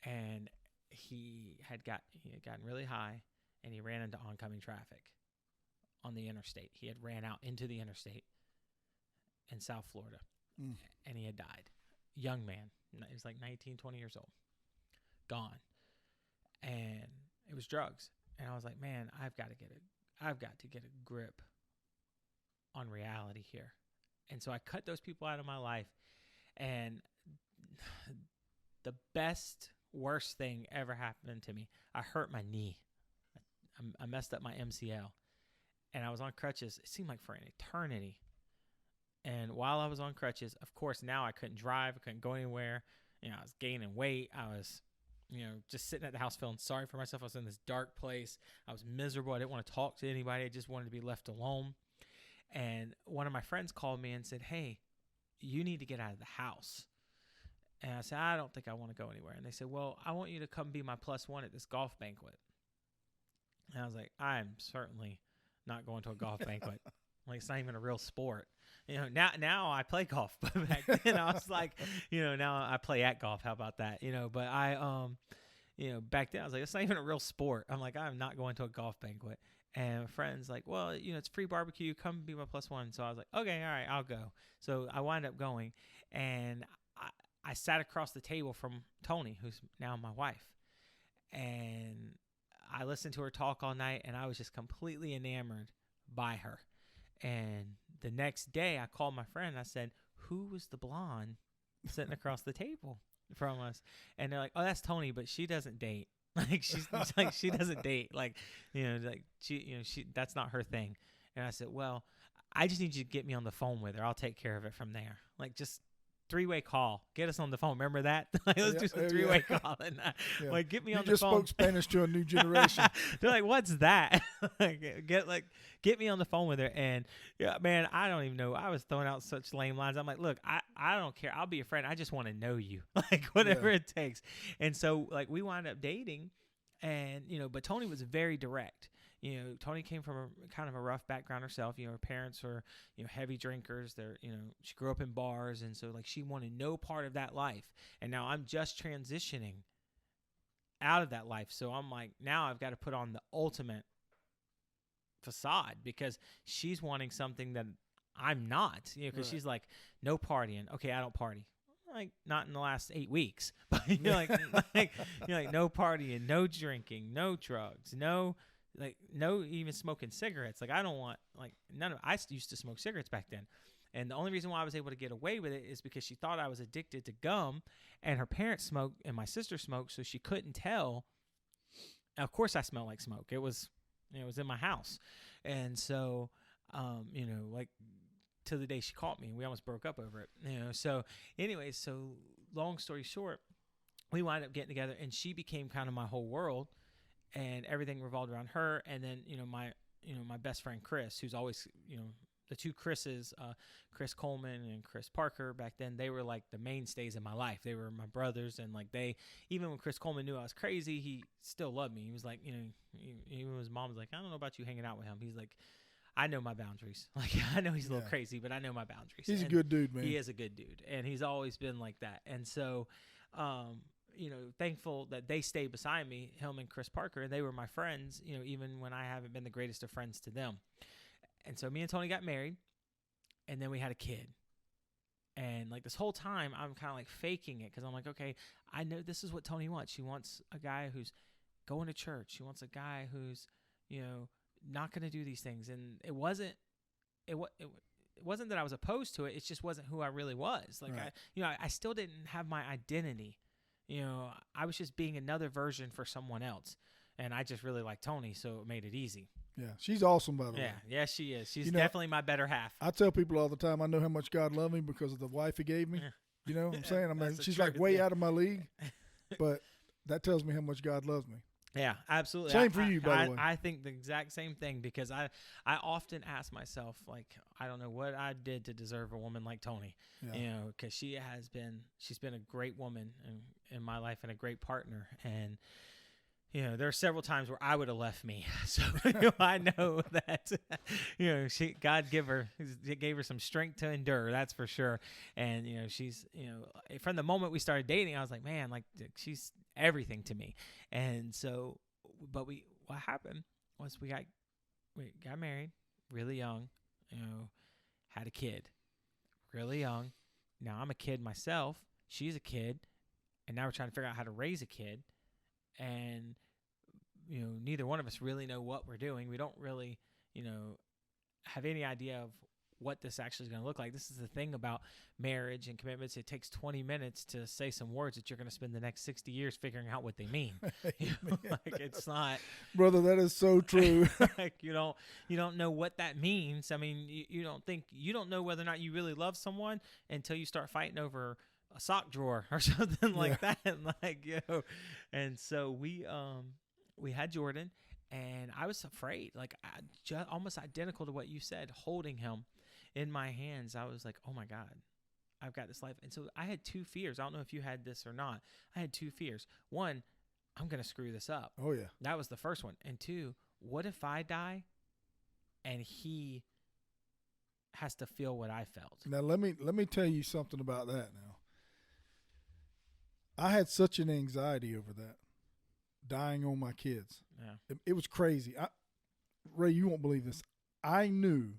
And he had gotten really high, and he ran into oncoming traffic on the interstate. He had ran out into the interstate in South Florida, and he had died. Young man. He was like 19, 20 years old. Gone. And it was drugs. And I was like, man, I've got to get a grip on reality here. And so I cut those people out of my life. And the worst thing ever happened to me. I hurt my knee. I messed up my MCL. And I was on crutches. It seemed like for an eternity. And while I was on crutches, of course, now I couldn't drive. I couldn't go anywhere. I was gaining weight. I was, just sitting at the house feeling sorry for myself. I was in this dark place. I was miserable. I didn't want to talk to anybody. I just wanted to be left alone. And one of my friends called me and said, "Hey, you need to get out of the house." And I said, "I don't think I want to go anywhere." And they said, "Well, I want you to come be my +1 at this golf banquet." And I was like, "I'm certainly not going to a golf banquet. Like, it's not even a real sport." Now I play golf, but back then I was like, now I play at golf. How about that? But I, back then I was like, it's not even a real sport. I'm like, I'm not going to a golf banquet. And my friend's like, well, it's free barbecue. Come be my +1. So I was like, okay, all right, I'll go. So I wind up going, and I sat across the table from Tony, who's now my wife. And I listened to her talk all night, and I was just completely enamored by her. And the next day I called my friend. And I said, "Who was the blonde sitting across the table from us?" And they're like, "Oh, that's Tony, but she doesn't date. Like she doesn't date. She that's not her thing." And I said, "Well, I just need you to get me on the phone with her. I'll take care of it from there. Like, just 3-way call. Get us on the phone. Remember that? Let's do a 3-way call. And get me on the phone." You just spoke Spanish to a new generation. They're like, "What's that?" Get me on the phone with her. And man, I don't even know. I was throwing out such lame lines. I'm like, "Look, I don't care. I'll be your friend. I just want to know you. Whatever it takes." And so we wound up dating, and but Tony was very direct. Tony came from kind of a rough background herself. Her parents were, heavy drinkers. She grew up in bars. And so she wanted no part of that life. And now I'm just transitioning out of that life. So I'm like, now I've got to put on the ultimate facade because she's wanting something that I'm not, because she's like, no partying. Okay, I don't party. Like, not in the last 8 weeks. But no partying, no drinking, no drugs, no even smoking cigarettes. I don't want, none of, I used to smoke cigarettes back then. And the only reason why I was able to get away with it is because she thought I was addicted to gum, and her parents smoked and my sister smoked, so she couldn't tell. Of course I smelled like smoke. It was in my house. And so, to the day she caught me, we almost broke up over it. So anyway, long story short, we wound up getting together, and she became kind of my whole world. and everything revolved around her. And then, my best friend Chris, who's always, the two Chris's, Chris Coleman and Chris Parker, back then, they were like the mainstays in my life. They were my brothers, and like even when Chris Coleman knew I was crazy, he still loved me. He was like, even when his mom was like, I don't know about you hanging out with him. He's like, I know my boundaries. Like, I know he's a little crazy, but I know my boundaries. He's a good dude, man. He is a good dude, and he's always been like that. And so, thankful that they stayed beside me, him and Chris Parker, and they were my friends, even when I haven't been the greatest of friends to them. And so me and Tony got married, and then we had a kid. And like this whole time, I'm kind of like faking it because I'm like, okay, I know this is what Tony wants. She wants a guy who's going to church. She wants a guy who's, not going to do these things. And it wasn't that I was opposed to it. It just wasn't who I really was. Like, right. I still didn't have my identity. I was just being another version for someone else. And I just really liked Tony, so it made it easy. Yeah, she's awesome, by the way. Yeah, she is. She's definitely my better half. I tell people all the time, I know how much God loved me because of the wife He gave me. You know what I'm saying? I mean, she's like way out of my league, but that tells me how much God loves me. Yeah, absolutely. Same for you, by the way. I think the exact same thing because I often ask myself, like, I don't know what I did to deserve a woman like Tony. Yeah. Because she's been a great woman in my life and a great partner. And there are several times where I would have left me. So I know that God gave her some strength to endure. That's for sure. And she's from the moment we started dating, I was like, man, like she's everything to me. And so, but what happened was we got married really young. Had a kid really young. Now I'm a kid myself. She's a kid, and now we're trying to figure out how to raise a kid. And neither one of us really know what we're doing. We don't really have any idea of what this actually is going to look like. This is the thing about marriage and commitments. It takes 20 minutes to say some words that you're going to spend the next 60 years figuring out what they mean. Like it's not, brother. That is so true. Like you don't know what that means. I mean, you don't know whether or not you really love someone until you start fighting over a sock drawer or something like that. Like and so we had Jordan, and I was afraid, like almost identical to what you said, holding him in my hands. I was like, oh my God, I've got this life. And so I had two fears. I don't know if you had this or not. I had two fears. One, I'm going to screw this up. Oh yeah. That was the first one. And two, what if I die and he has to feel what I felt? Now let me tell you something about that now. I had such an anxiety over that. Dying on my kids. Yeah. It was crazy. Ray, you won't believe this. I knew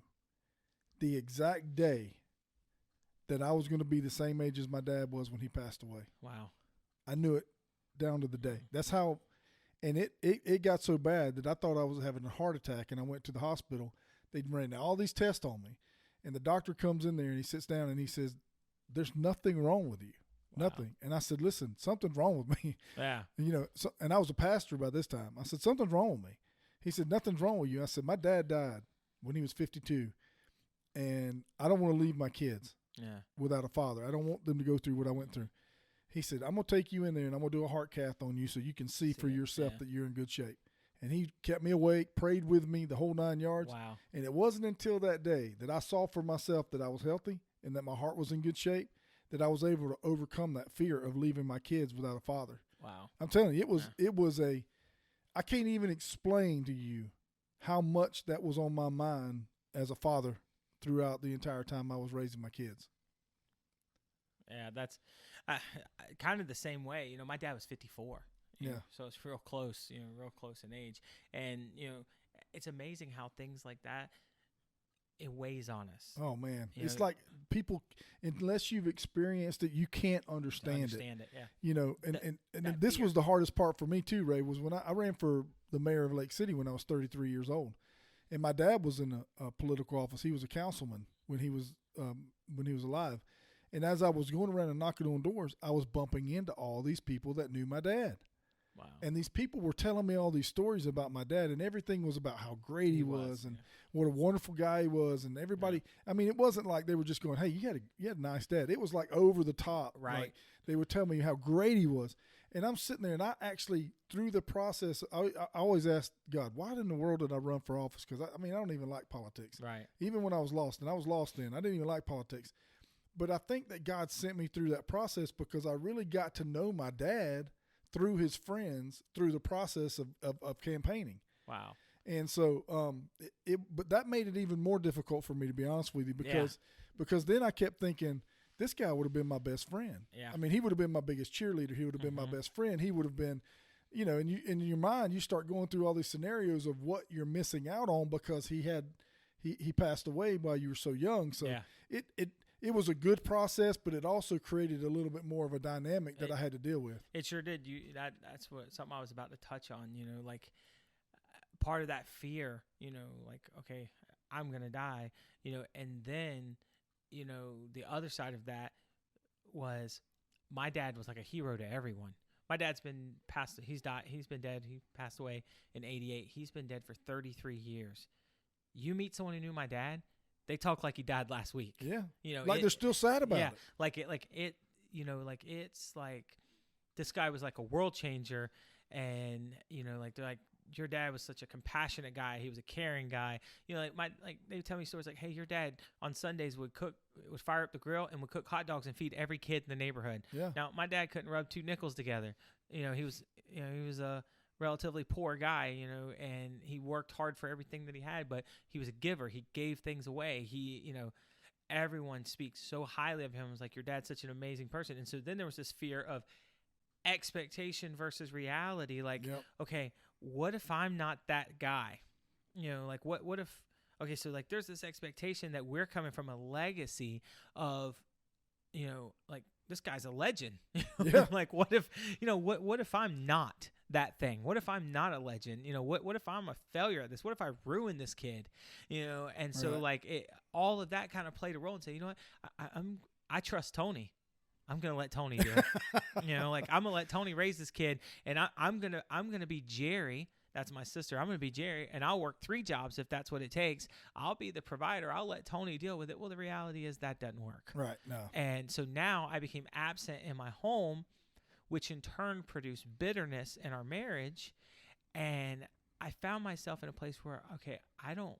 the exact day that I was going to be the same age as my dad was when he passed away. Wow. I knew it down to the day. That's how, and it got so bad that I thought I was having a heart attack, and I went to the hospital. They'd ran all these tests on me, and the doctor comes in there and he sits down and he says, "There's nothing wrong with you." Wow. Nothing. And I said, "Listen, something's wrong with me." Yeah. And I was a pastor by this time. I said, "Something's wrong with me." He said, "Nothing's wrong with you." I said, "My dad died when he was 52, and I don't want to leave my kids without a father. I don't want them to go through what I went through." He said, "I'm going to take you in there, and I'm going to do a heart cath on you so you can see for yourself that you're in good shape." And he kept me awake, prayed with me the whole 9 yards. Wow. And it wasn't until that day that I saw for myself that I was healthy and that my heart was in good shape that I was able to overcome that fear of leaving my kids without a father. Wow. I'm telling you, it was I can't even explain to you how much that was on my mind as a father throughout the entire time I was raising my kids. Yeah, that's kind of the same way. My dad was 54. So it's real close, real close in age. And, it's amazing how things like that, it weighs on us. Oh man, it's like people, unless you've experienced it, you can't understand it. Yeah. And this was the hardest part for me too, Ray, was when I ran for the mayor of Lake City when I was 33 years old, and my dad was in a political office. He was a councilman when he was alive, and as I was going around and knocking on doors, I was bumping into all these people that knew my dad. Wow. And these people were telling me all these stories about my dad, and everything was about how great he was and what a wonderful guy he was. And everybody, I mean, it wasn't like they were just going, "Hey, you had a nice dad." It was like over the top. Right. Like They would tell me how great he was. And I'm sitting there, and I actually, through the process, I always asked God, why in the world did I run for office? Because, I don't even like politics. Right. Even when I was lost, and I was lost then, I didn't even like politics. But I think that God sent me through that process because I really got to know my dad through his friends, through the process of campaigning. Wow. And so, but that made it even more difficult for me, to be honest with you, because then I kept thinking, this guy would have been my best friend. Yeah. He would have been my biggest cheerleader. He would have been my best friend. He would have been, and you, in your mind, you start going through all these scenarios of what you're missing out on because he passed away while you were so young. So it was a good process, but it also created a little bit more of a dynamic that I had to deal with. It sure did. That's something I was about to touch on, like part of that fear, like, okay, I'm going to die, and then, the other side of that was my dad was like a hero to everyone. My dad's been he's been dead. He passed away in 1988. He's been dead for 33 years. You meet someone who knew my dad, they talk like he died last week. Yeah. They're still sad about it. It's like this guy was like a world changer, and they're like, your dad was such a compassionate guy. He was a caring guy. They would tell me stories like, hey, your dad on Sundays would fire up the grill and would cook hot dogs and feed every kid in the neighborhood. Yeah. Now, my dad couldn't rub two nickels together. He was a relatively poor guy, and he worked hard for everything that he had, but he was a giver. He gave things away. Everyone speaks so highly of him. It was like, your dad's such an amazing person. And so then there was this fear of expectation versus reality. Like, okay, what if I'm not that guy? What if, okay, so like there's this expectation that we're coming from a legacy of, like this guy's a legend. Yeah. Like what if, what if I'm not that thing? What if I'm not a legend? What if I'm a failure at this? What if I ruin this kid? And so Right. like all of that kind of played a role and say, you know what, I trust Tony. I'm gonna let Tony do it. I'm gonna let Tony raise this kid, and I'm gonna be Jerry. That's my sister. I'm gonna be Jerry, and I'll work 3 jobs if that's what it takes. I'll be the provider. I'll let Tony deal with it. Well, the reality is that doesn't work. Right. No. And so now I became absent in my home, which in turn produced bitterness in our marriage, and I found myself in a place where, okay, I don't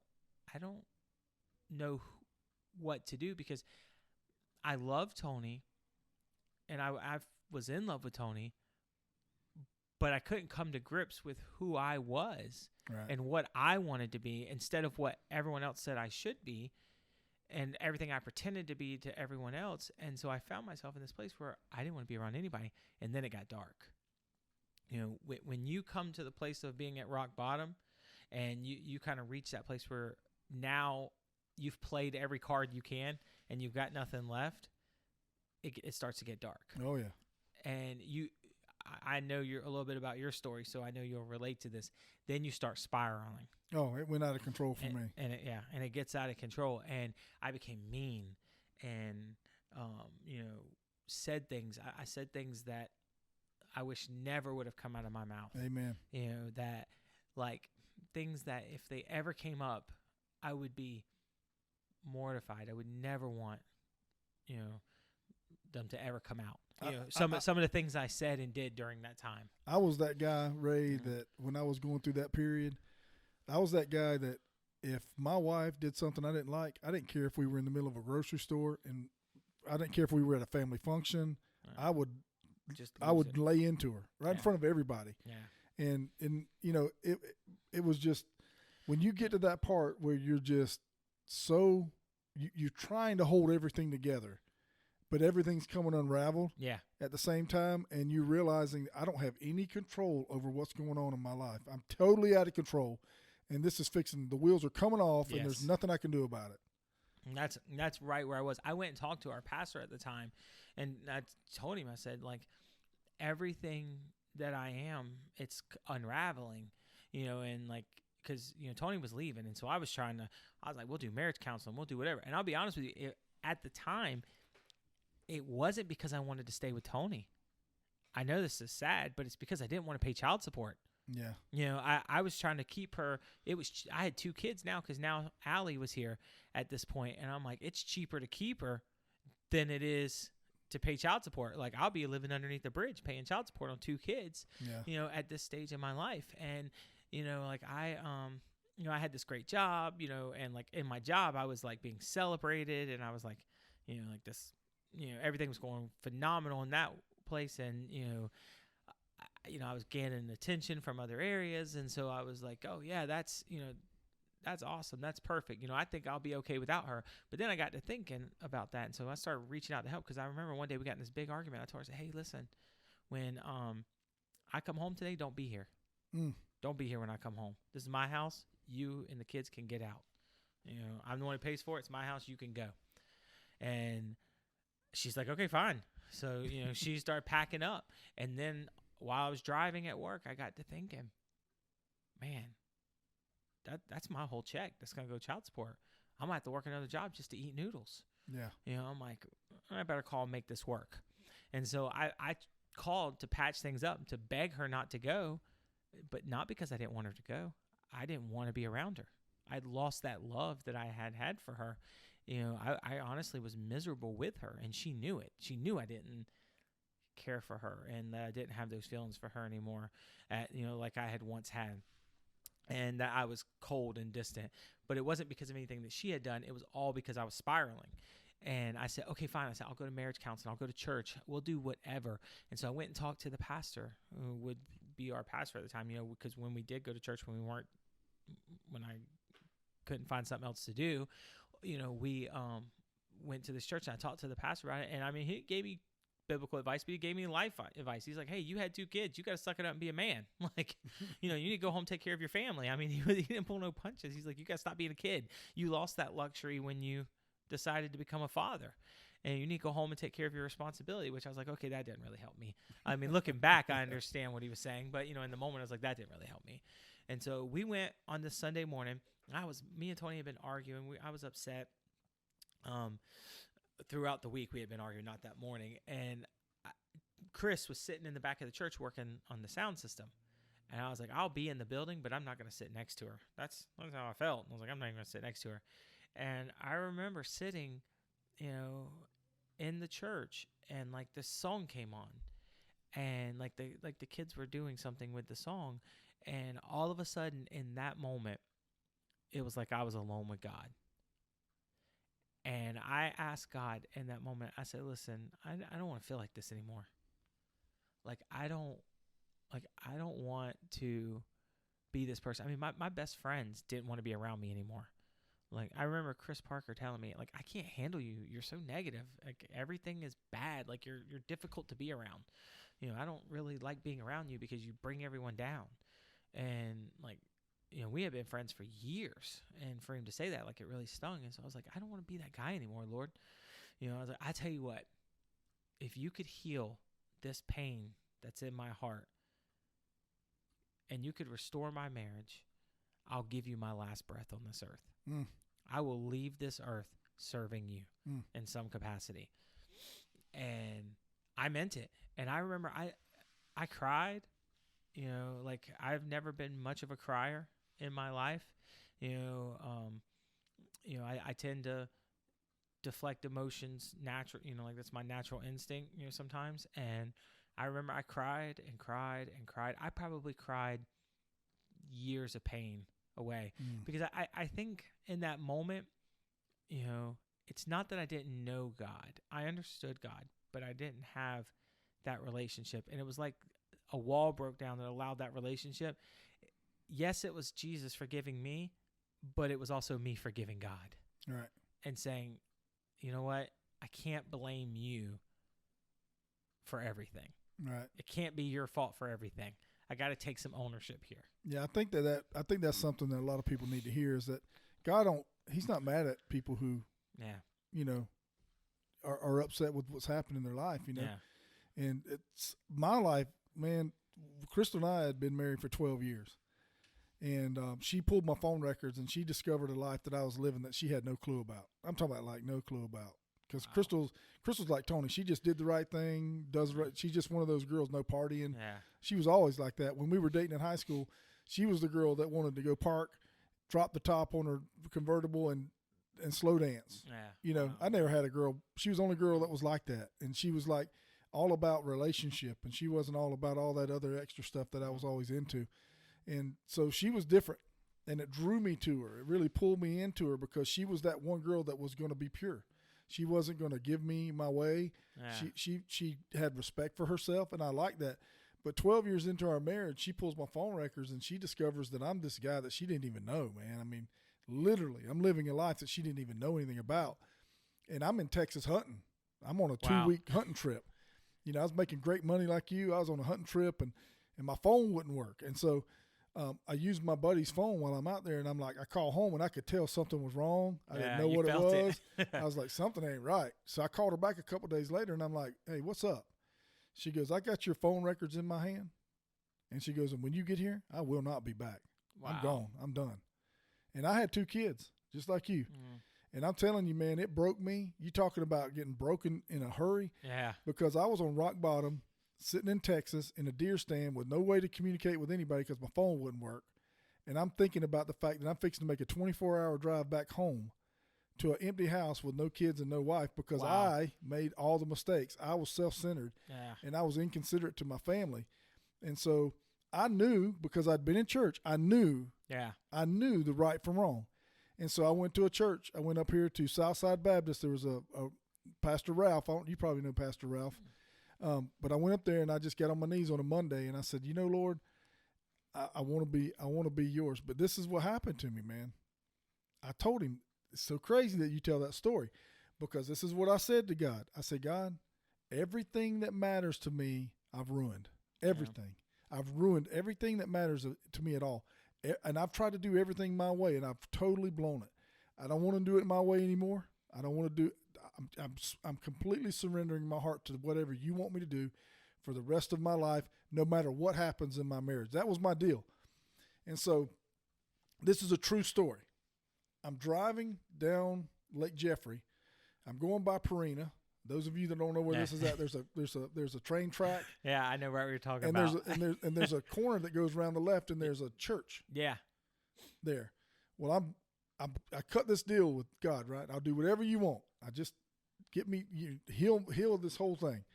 know what to do because I love Tony. And I was in love with Tony, but I couldn't come to grips with who I was and what I wanted to be instead of what everyone else said I should be and everything I pretended to be to everyone else. And so I found myself in this place where I didn't want to be around anybody. And then it got dark. When you come to the place of being at rock bottom and you kind of reach that place where now you've played every card you can and you've got nothing left, it starts to get dark. Oh yeah. And I know you're a little bit about your story, so I know you'll relate to this. Then you start spiraling. Oh, it went out of control for me. And it gets out of control. And I became mean and, said things. I said things that I wish never would have come out of my mouth. Amen. That like things that if they ever came up, I would be mortified. I would never want, them to ever come out. Some of the things I said and did during that time. I was that guy, Ray, that when I was going through that period, I was that guy that if my wife did something I didn't like, I didn't care if we were in the middle of a grocery store and I didn't care if we were at a family function. Right. I would lay into her in front of everybody. Yeah. And it was just when you get to that part where you're just so you're trying to hold everything together, but everything's coming unraveled at the same time, and you're realizing I don't have any control over what's going on in my life. I'm totally out of control, and this is fixing. The wheels are coming off, and there's nothing I can do about it. And that's right where I was. I went and talked to our pastor at the time, and I told him, I said, like, everything that I am, it's unraveling, and like, because, Tony was leaving, and so I was like, we'll do marriage counseling, we'll do whatever. And I'll be honest with you, at the time, it wasn't because I wanted to stay with Tony. I know this is sad, but it's because I didn't want to pay child support. Yeah. I was trying to keep her. I had 2 kids now because now Allie was here at this point, and I'm like, it's cheaper to keep her than it is to pay child support. Like, I'll be living underneath the bridge paying child support on 2 kids, at this stage in my life. And, like I had this great job, and like in my job, I was like being celebrated, and I was like, like this, everything was going phenomenal in that place. And, I was gaining attention from other areas. And so I was like, oh yeah, that's awesome. That's perfect. I think I'll be okay without her. But then I got to thinking about that. And so I started reaching out to help, because I remember one day we got in this big argument. I told her, I said, hey, listen, when I come home today, don't be here. Don't be here when I come home. This is my house. You and the kids can get out. I'm the one who pays for it. It's my house. You can go. And she's like, okay, fine. So, she started packing up. And then while I was driving at work, I got to thinking, man, that's my whole check. That's going to go child support. I'm going to have to work another job just to eat noodles. Yeah. I'm like, I better call and make this work. And so I called to patch things up, to beg her not to go, but not because I didn't want her to go. I didn't want to be around her. I'd lost that love that I had for her. I honestly was miserable with her, and she knew it. She knew I didn't care for her, and that I didn't have those feelings for her anymore, like I had once had. And that I was cold and distant. But it wasn't because of anything that she had done. It was all because I was spiraling. And I said, okay, fine. I said, I'll go to marriage counseling. I'll go to church. We'll do whatever. And so I went and talked to the pastor, who would be our pastor at the time, because when we did go to church, when I couldn't find something else to do, we went to this church, and I talked to the pastor about it. And I mean, he gave me biblical advice, but he gave me life advice. He's like, hey, you had 2 kids. You got to suck it up and be a man. Like, you need to go home, take care of your family. I mean, he didn't pull no punches. He's like, you got to stop being a kid. You lost that luxury when you decided to become a father, and you need to go home and take care of your responsibility, which I was like, okay, that didn't really help me. I mean, looking back, I understand what he was saying, but in the moment I was like, that didn't really help me. And so we went on this Sunday morning. Me and Tony had been arguing. I was upset. Throughout the week we had been arguing, not that morning. And Chris was sitting in the back of the church working on the sound system. And I was like, I'll be in the building, but I'm not going to sit next to her. That's how I felt. I was like, I'm not even going to sit next to her. And I remember sitting, in the church, and like this song came on, and like the kids were doing something with the song. And all of a sudden in that moment, it was like I was alone with God. And I asked God in that moment, I said, listen, I don't want to feel like this anymore. Like, I don't want to be this person. I mean, my best friends didn't want to be around me anymore. Like, I remember Chris Parker telling me, like, I can't handle you. You're so negative. Like, everything is bad. Like, you're difficult to be around. I don't really like being around you because you bring everyone down. And like, we had been friends for years, and for him to say that, like, it really stung. And so I was like, I don't want to be that guy anymore, Lord. I was like, I tell you what, if you could heal this pain that's in my heart, and you could restore my marriage, I'll give you my last breath on this earth. I will leave this earth serving you in some capacity. And I meant it. And I remember I cried, like, I've never been much of a crier in my life. I tend to deflect emotions naturally, like that's my natural instinct, sometimes. And I remember I cried and cried and cried. I probably cried years of pain away because I think in that moment, it's not that I didn't know God. I understood God, but I didn't have that relationship. And it was like a wall broke down that allowed that relationship. Yes, it was Jesus forgiving me, but it was also me forgiving God. Right. And saying, you know what? I can't blame you for everything. Right. It can't be your fault for everything. I got to take some ownership here. Yeah, I think that's something that a lot of people need to hear, is that he's not mad at people who, are upset with what's happened in their life, Yeah. And it's my life, man. Crystal and I had been married for 12 years. And she pulled my phone records, and she discovered a life that I was living that she had no clue about. I'm talking about like no clue about. Because wow. Crystal's like Tony. She just did the right thing, does right. She's just one of those girls, no partying. Yeah. She was always like that. When we were dating in high school, she was the girl that wanted to go park, drop the top on her convertible, and and slow dance. Yeah. You know, I never had a girl. She was the only girl that was like that. And she was like all about relationship. And she wasn't all about all that other extra stuff that I was always into. And so she was different. And it drew me to her. It really pulled me into her because she was that one girl that was going to be pure. She wasn't going to give me my way. Yeah. She had respect for herself, and I like that. But 12 years into our marriage, she pulls my phone records, and she discovers that I'm this guy that she didn't even know, man. I mean, literally, I'm living a life that she didn't even know anything about. And I'm in Texas hunting. I'm on a 2-week hunting trip. You know, I was making great money like you. I was on a hunting trip, and my phone wouldn't work. And so I used my buddy's phone while I'm out there, and I'm like, I call home, and I could tell something was wrong. I didn't know what it was. I was like, something ain't right. So I called her back a couple of days later, and I'm like, hey, what's up? She goes, I got your phone records in my hand. And she goes, and when you get here, I will not be back. Wow. I'm gone. I'm done. And I had 2 kids, just like you. And I'm telling you, man, it broke me. You talking about getting broken in a hurry? Yeah. Because I was on rock bottom, sitting in Texas in a deer stand with no way to communicate with anybody because my phone wouldn't work. And I'm thinking about the fact that I'm fixing to make a 24-hour drive back home to an empty house with no kids and no wife because I made all the mistakes. I was self-centered, and I was inconsiderate to my family. And so I knew, because I'd been in church, I knew the right from wrong. And so I went to a church. I went up here to Southside Baptist. There was a Pastor Ralph. You probably know Pastor Ralph. But I went up there and I just got on my knees on a Monday and I said, you know, Lord, I want to be yours. But this is what happened to me, man. I told him, it's so crazy that you tell that story, because this is what I said to God. I said, God, everything that matters to me, I've ruined. Everything. Yeah. I've ruined everything that matters to me at all. And I've tried to do everything my way, and I've totally blown it. I don't want to do it my way anymore. I don't want to do it. I'm completely surrendering my heart to whatever you want me to do for the rest of my life, no matter what happens in my marriage. That was my deal. And so this is a true story. I'm driving down Lake Jeffrey. I'm going by Perina. Those of you that don't know where this is at, there's a train track. Yeah, I know what you're talking about. There's a corner that goes around the left, and there's a church. Yeah. There. Well, I cut this deal with God, right? I'll do whatever you want. I just get me heal this whole thing.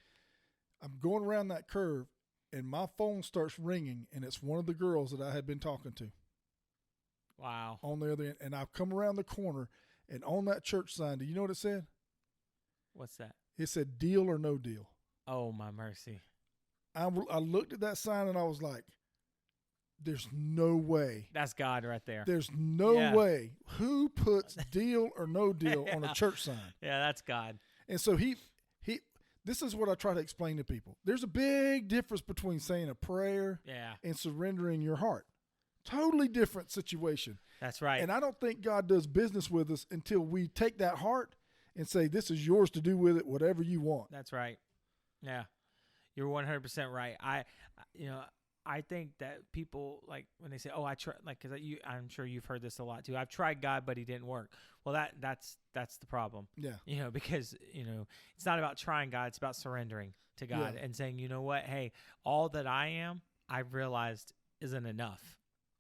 I'm going around that curve, and my phone starts ringing, and it's one of the girls that I had been talking to. Wow. On the other end, and I've come around the corner, and on that church sign, do you know what it said? What's that? It said deal or no deal. Oh, my mercy. I looked at that sign, and I was like, there's no way. That's God right there. There's no way. Who puts deal or no deal on a church sign? Yeah, that's God. And so this is what I try to explain to people. There's a big difference between saying a prayer and surrendering your heart. Totally different situation. That's right. And I don't think God does business with us until we take that heart and say, this is yours to do with it whatever you want. That's right. Yeah. You're 100% right. I think that people, like, when they say, oh, I try, like, because I'm sure you've heard this a lot too. I've tried God, but he didn't work. Well, that's the problem. Yeah. Because, it's not about trying God. It's about surrendering to God and saying, you know what? Hey, all that I am, I've realized isn't enough.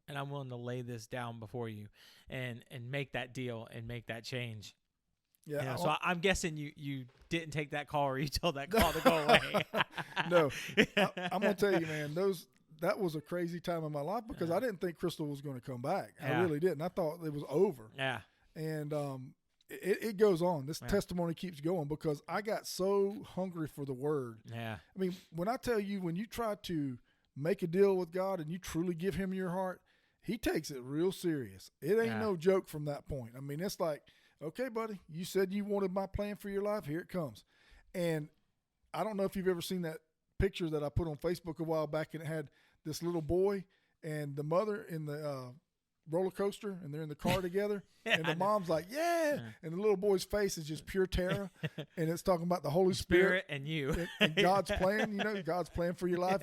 And I'm willing to lay this down before you and make that deal and make that change. Yeah. So I'm guessing you didn't take that call, or you told that call to go away. No. I'm going to tell you, man, that was a crazy time in my life because I didn't think Crystal was going to come back. I really didn't. I thought it was over. Yeah. And it goes on. This testimony keeps going because I got so hungry for the word. Yeah. I mean, when I tell you, when you try to make a deal with God and you truly give him your heart, he takes it real serious. It ain't no joke from that point. I mean, it's like, okay, buddy, you said you wanted my plan for your life. Here it comes. And I don't know if you've ever seen that picture that I put on Facebook a while back, and it had this little boy and the mother in the roller coaster, and they're in the car together. And the mom's like, yeah. And the little boy's face is just pure terror. And it's talking about the Holy Spirit and you. and God's plan, God's plan for your life.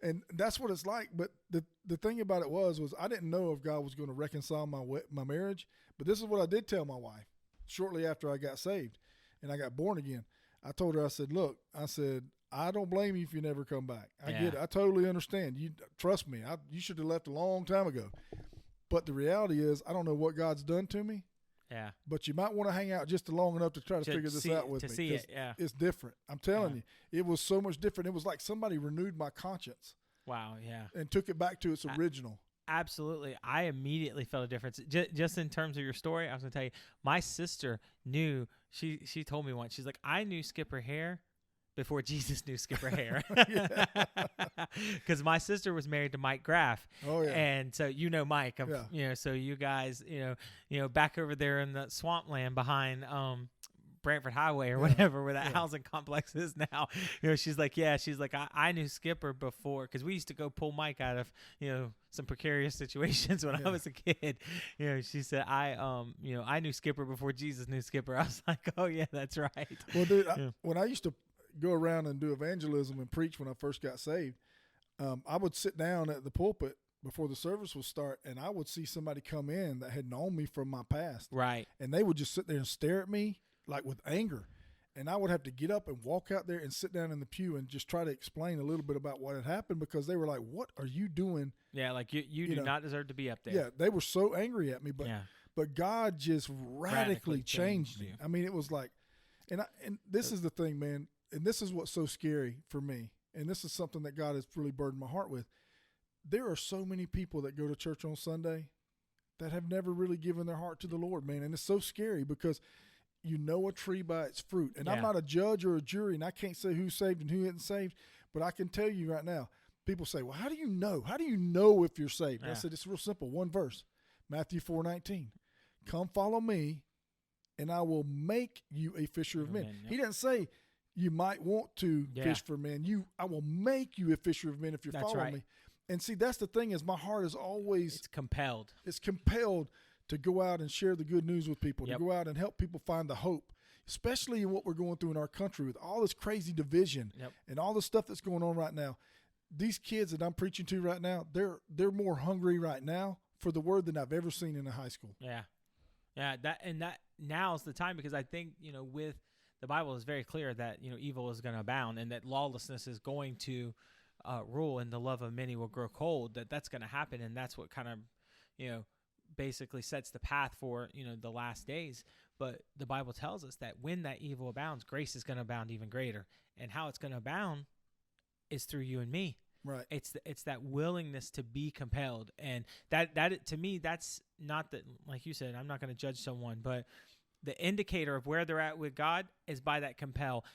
And that's what it's like. But the thing about it was I didn't know if God was going to reconcile my marriage. But this is what I did tell my wife shortly after I got saved and I got born again. I told her, I said, look, I don't blame you if you never come back. I get it. I totally understand. You trust me. You should have left a long time ago. But the reality is, I don't know what God's done to me. Yeah. but you might want to hang out just long enough to try to figure this out with to me. see it. Yeah. It's different. I'm telling you, it was so much different. It was like somebody renewed my conscience. Wow. Yeah. And took it back to its original. Absolutely. I immediately felt a difference. Just in terms of your story, I was going to tell you, my sister knew, she told me once, she's like, I knew Skipper Hare before Jesus knew Skipper Hare. Because my sister was married to Mike Graff. Oh, yeah. And so, Mike, so you guys, back over there in the swampland behind, Brantford Highway or whatever, where that housing complex is now. She's like, I knew Skipper before, because we used to go pull Mike out of, some precarious situations when I was a kid. She said, I knew Skipper before Jesus knew Skipper. I was like, oh yeah, that's right. Well, dude, when I used to go around and do evangelism and preach when I first got saved, I would sit down at the pulpit before the service would start, and I would see somebody come in that had known me from my past. Right. And they would just sit there and stare at me like with anger. And I would have to get up and walk out there and sit down in the pew and just try to explain a little bit about what had happened, because they were like, what are you doing? Yeah, like you do not deserve to be up there. Yeah, they were so angry at me, but God just radically changed me. I mean, it was like, and this is the thing, man, and this is what's so scary for me, and this is something that God has really burdened my heart with. There are so many people that go to church on Sunday that have never really given their heart to the Lord, man, and it's so scary because you know a tree by its fruit. And I'm not a judge or a jury, and I can't say who's saved and who isn't saved, but I can tell you right now, people say, well, how do you know? How do you know if you're saved? And I said, it's real simple. One verse, Matthew 4:19. Come follow me, and I will make you a fisher of men. Yep. He doesn't say you might want to fish for men. I will make you a fisher of men if you're following me. And see, that's the thing, is my heart is always... It's compelled. It's compelled to go out and share the good news with people, to go out and help people find the hope, especially in what we're going through in our country with all this crazy division and all the stuff that's going on right now. These kids that I'm preaching to right now, they're more hungry right now for the word than I've ever seen in a high school. Yeah. Yeah, that now's the time, because I think, with the Bible is very clear that, evil is going to abound and that lawlessness is going to rule and the love of many will grow cold, that's going to happen. And that's what kind of, basically sets the path for, the last days. But the Bible tells us that when that evil abounds, grace is going to abound even greater. And how it's going to abound is through you and me. Right. It's that willingness to be compelled. And that to me, that's not that, like you said, I'm not going to judge someone, but the indicator of where they're at with God is by that compel.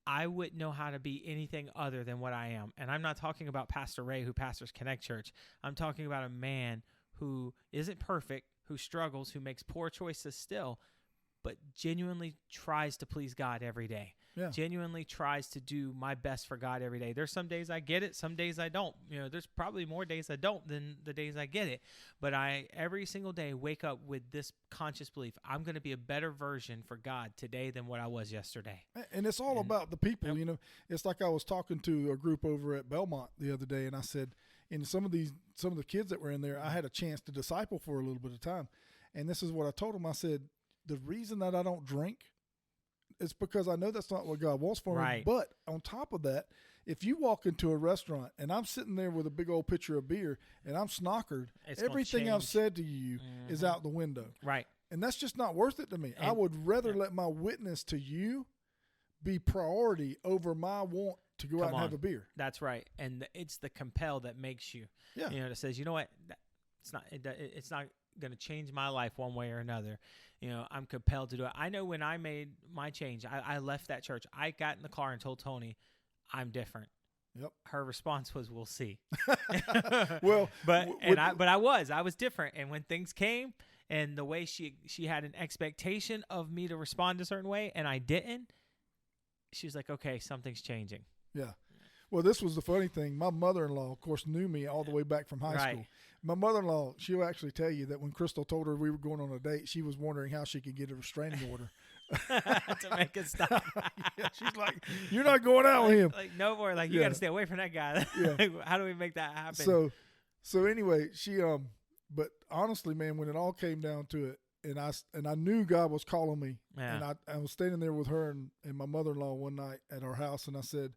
I wouldn't know how to be anything other than what I am. And I'm not talking about Pastor Ray, who pastors Connect Church. I'm talking about a man who isn't perfect, who struggles, who makes poor choices still, but genuinely tries to please God every day. Yeah. Genuinely tries to do my best for God every day. There's some days I get it, some days I don't. There's probably more days I don't than the days I get it. But I, every single day, wake up with this conscious belief, I'm going to be a better version for God today than what I was yesterday. And it's all about the people. It's like I was talking to a group over at Belmont the other day, and I said, and some of the kids that were in there, I had a chance to disciple for a little bit of time. And this is what I told them. I said, the reason that I don't drink, it's because I know that's not what God wants for me. But on top of that, if you walk into a restaurant and I'm sitting there with a big old pitcher of beer and I'm snockered, everything I've said to you is out the window. Right. And that's just not worth it to me. I would rather let my witness to you be priority over my want to go out and have a beer. That's right. And it's the compel that makes you, that says, you know what, it's not going to change my life one way or another. I'm compelled to do it. I know when I made my change, I left that church. I got in the car and told Tony, I'm different. Yep. Her response was, we'll see. Well, I was different. And when things came and the way she had an expectation of me to respond a certain way and I didn't, she was like, okay, something's changing. Yeah. Well, this was the funny thing. My mother-in-law, of course, knew me all the way back from high school. My mother-in-law, she'll actually tell you that when Crystal told her we were going on a date, she was wondering how she could get a restraining order. To make it stop. Yeah, she's like, you're not going out with him. Like, no more. Like, you got to stay away from that guy. Yeah. How do we make that happen? So anyway, she, but honestly, man, when it all came down to it, and I knew God was calling me, and I was standing there with her and my mother-in-law one night at our house, and I said,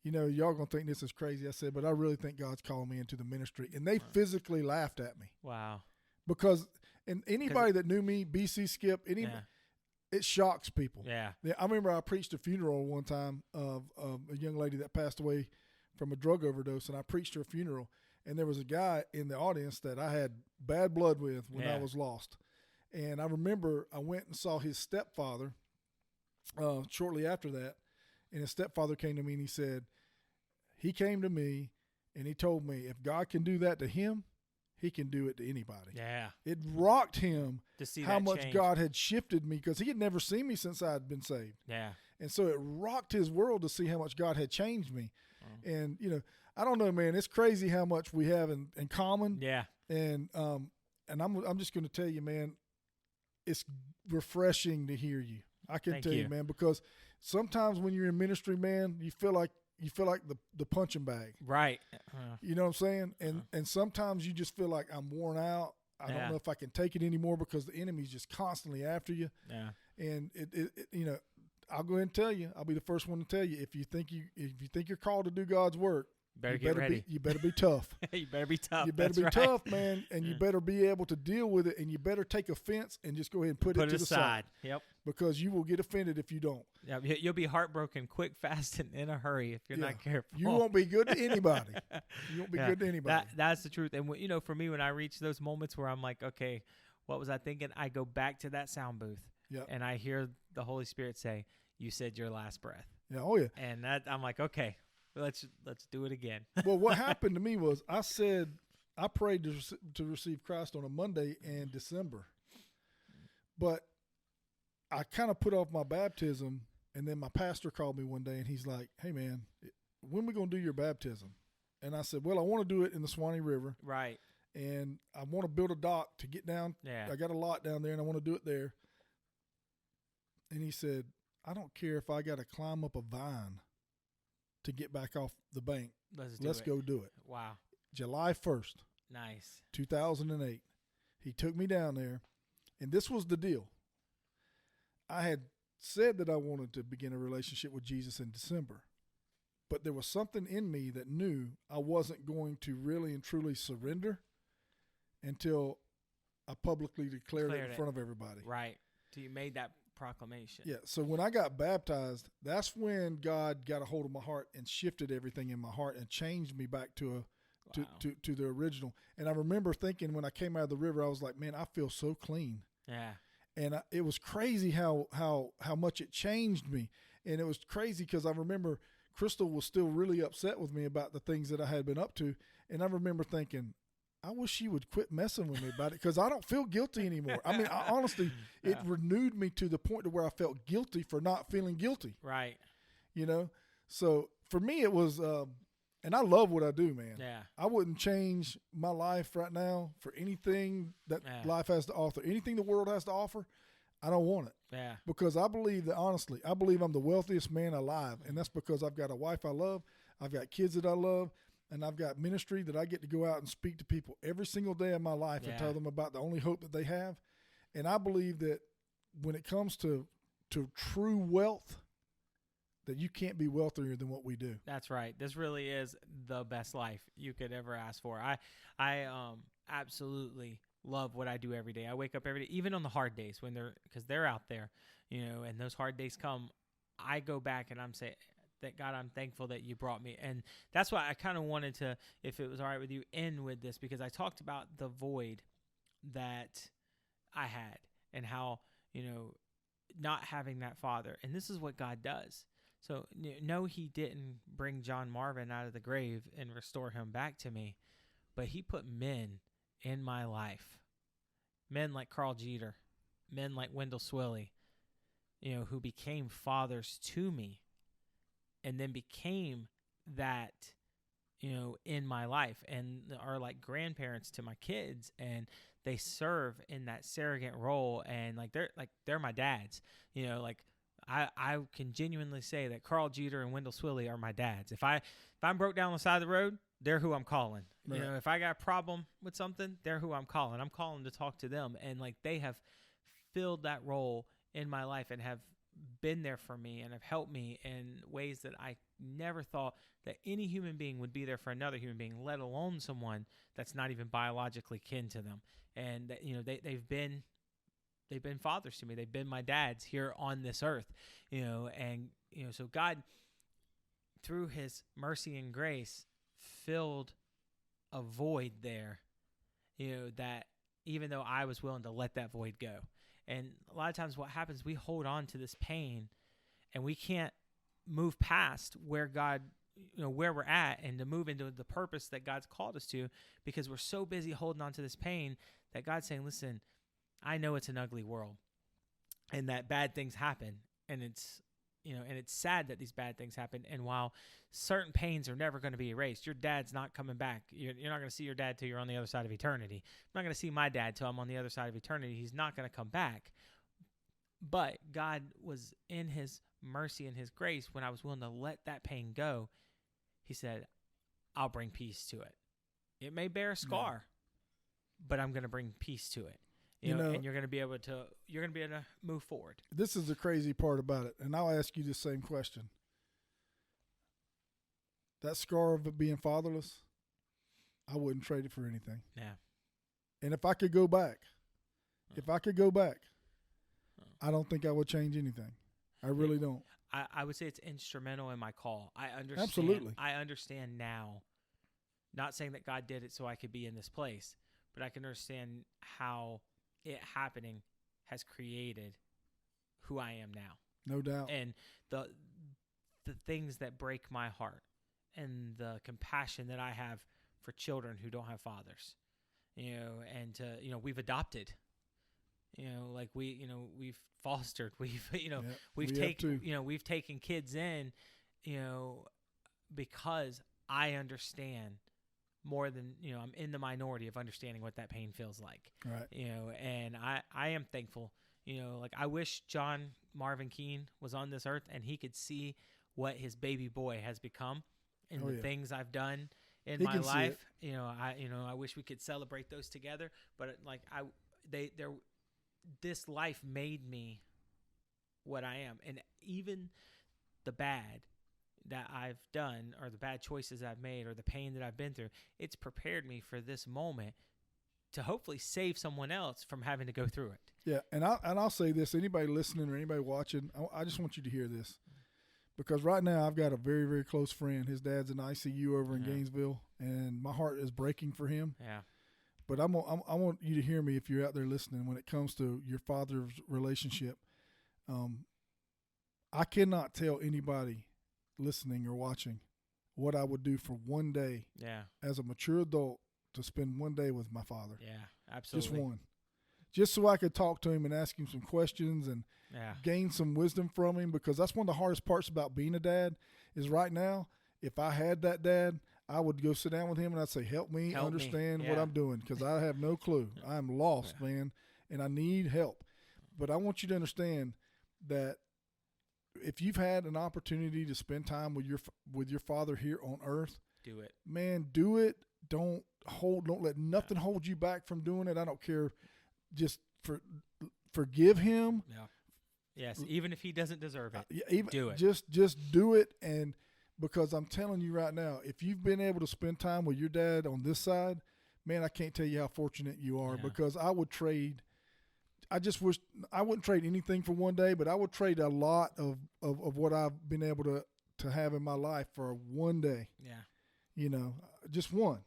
y'all going to think this is crazy. I said, but I really think God's calling me into the ministry. And they physically laughed at me. Wow. Because And anybody that knew me, BC Skip, it shocks people. Yeah. I remember I preached a funeral one time of a young lady that passed away from a drug overdose, and I preached her funeral. And there was a guy in the audience that I had bad blood with when I was lost. And I remember I went and saw his stepfather shortly after that. And his stepfather came to me and he said, he came to me and he told me, if God can do that to him, he can do it to anybody. Yeah. It rocked him to see how that much change. God had shifted me, because he had never seen me since I had been saved. Yeah. And so it rocked his world to see how much God had changed me. And, you know, I don't know, man, it's crazy how much we have in common. Yeah. And I'm just going to tell you, man, it's refreshing to hear you. I can tell you, man, because sometimes when you're in ministry, man, you feel like the punching bag. Right. You know what I'm saying? And sometimes you just feel like I'm worn out. I don't know if I can take it anymore, because the enemy's just constantly after you. Yeah. And it you know, I'll go ahead and tell you, I'll be the first one to tell you, if you think you're called to do God's work, get ready. You better be tough. You better be tough. You better be tough, man, and you better be able to deal with it, and you better take offense and just go ahead and put it to the side. Yep. Because you will get offended if you don't. Yeah, you'll be heartbroken quick, fast, and in a hurry if you're not careful. You won't be good to anybody. You won't be good to anybody. That's the truth. And, you know, for me, when I reach those moments where I'm like, okay, what was I thinking? I go back to that sound booth, and I hear the Holy Spirit say, you said your last breath. Yeah, oh yeah. And I'm like, okay, let's do it again. Well, what happened to me was I prayed to receive Christ on a Monday in December, but I kind of put off my baptism, and then my pastor called me one day, and he's like, hey, man, when are we going to do your baptism? And I said, well, I want to do it in the Swanee River. Right. And I want to build a dock to get down. Yeah. I got a lot down there, and I want to do it there. And he said, I don't care if I got to climb up a vine to get back off the bank. Let's go do it. Wow. July 1st. Nice. 2008. He took me down there, and this was the deal. I had said that I wanted to begin a relationship with Jesus in December, but there was something in me that knew I wasn't going to really and truly surrender until I publicly declared it in front of everybody. Right. So you made that proclamation. Yeah. So when I got baptized, that's when God got a hold of my heart and shifted everything in my heart and changed me back to the original. And I remember thinking when I came out of the river, I was like, man, I feel so clean. Yeah. And it was crazy how much it changed me. And it was crazy because I remember Crystal was still really upset with me about the things that I had been up to. And I remember thinking, I wish she would quit messing with me about it, because I don't feel guilty anymore. I mean, honestly, it renewed me to the point to where I felt guilty for not feeling guilty. Right. You know? So for me, it was, and I love what I do, man. Yeah. I wouldn't change my life right now for anything that life has to offer. Anything the world has to offer, I don't want it. Yeah. Because I believe that, honestly, I'm the wealthiest man alive. And that's because I've got a wife I love. I've got kids that I love. And I've got ministry that I get to go out and speak to people every single day of my life and tell them about the only hope that they have. And I believe that when it comes to true wealth, that you can't be wealthier than what we do. That's right. This really is the best life you could ever ask for. I absolutely love what I do every day. I wake up every day, even on the hard days because they're out there, you know, and those hard days come. I go back and I'm saying, that God, I'm thankful that you brought me. And that's why I kind of wanted to, if it was all right with you, end with this, because I talked about the void that I had and how, you know, not having that father. And this is what God does. So no, he didn't bring John Marvin out of the grave and restore him back to me, but he put men in my life, men like Carl Jeter, men like Wendell Swilly, you know, who became fathers to me. And then became that, you know, in my life, and are like grandparents to my kids, and they serve in that surrogate role, and they're my dads. You know, like I can genuinely say that Carl Jeter and Wendell Swilly are my dads. If I'm broke down on the side of the road, they're who I'm calling. Right. You know, if I got a problem with something, they're who I'm calling. I'm calling to talk to them, and like they have filled that role in my life and have been there for me and have helped me in ways that I never thought that any human being would be there for another human being, let alone someone that's not even biologically kin to them. And that, they've been fathers to me. They've been my dads here on this earth, and so God, through his mercy and grace, filled a void there, that even though I was willing to let that void go. And a lot of times what happens, we hold on to this pain and we can't move past where God, where we're at, and to move into the purpose that God's called us to, because we're so busy holding on to this pain that God's saying, listen, I know it's an ugly world and that bad things happen, and it's sad that these bad things happen. And while certain pains are never going to be erased, your dad's not coming back. You're not going to see your dad till you're on the other side of eternity. I'm not going to see my dad till I'm on the other side of eternity. He's not going to come back. But God was in his mercy and his grace, when I was willing to let that pain go, he said, I'll bring peace to it. It may bear a scar, but I'm going to bring peace to it. And you're going to be able to move forward. This is the crazy part about it. And I'll ask you the same question. That scar of it being fatherless, I wouldn't trade it for anything. Yeah. And if I could go back, I don't think I would change anything. I really don't. I would say it's instrumental in my call. I understand. Absolutely. I understand now, not saying that God did it so I could be in this place, but I can understand how it happening has created who I am now. No doubt. And the things that break my heart, and the compassion that I have for children who don't have fathers, and we've adopted, we've fostered, we've taken kids in, because I understand more than, I'm in the minority of understanding what that pain feels like. Right. And I am thankful, I wish John Marvin Keene was on this earth and he could see what his baby boy has become and the things I've done in my life. I wish we could celebrate those together, but this life made me what I am. And even the bad that I've done, or the bad choices I've made, or the pain that I've been through, it's prepared me for this moment to hopefully save someone else from having to go through it. Yeah, and I'll say this: anybody listening or anybody watching, I just want you to hear this, because right now I've got a very, very close friend. His dad's in ICU over in Gainesville, and my heart is breaking for him. Yeah. But I want you to hear me if you're out there listening when it comes to your father's relationship. I cannot tell anybody listening or watching what I would do for one day as a mature adult to spend one day with my father. Yeah, absolutely. Just one. Just so I could talk to him and ask him some questions and gain some wisdom from him, because that's one of the hardest parts about being a dad is right now, if I had that dad, I would go sit down with him and I'd say, help me understand what I'm doing, because I have no clue. I'm lost, man, and I need help. But I want you to understand that if you've had an opportunity to spend time with your father here on earth, do it. Man, do it. Don't let nothing hold you back from doing it. I don't care. Just forgive him. Yeah. Yes, even if he doesn't deserve it. Do it. Just do it. And because I'm telling you right now, if you've been able to spend time with your dad on this side, man, I can't tell you how fortunate you are, because I just wish I wouldn't trade anything for one day, but I would trade a lot of what I've been able to have in my life for one day. Yeah. Just one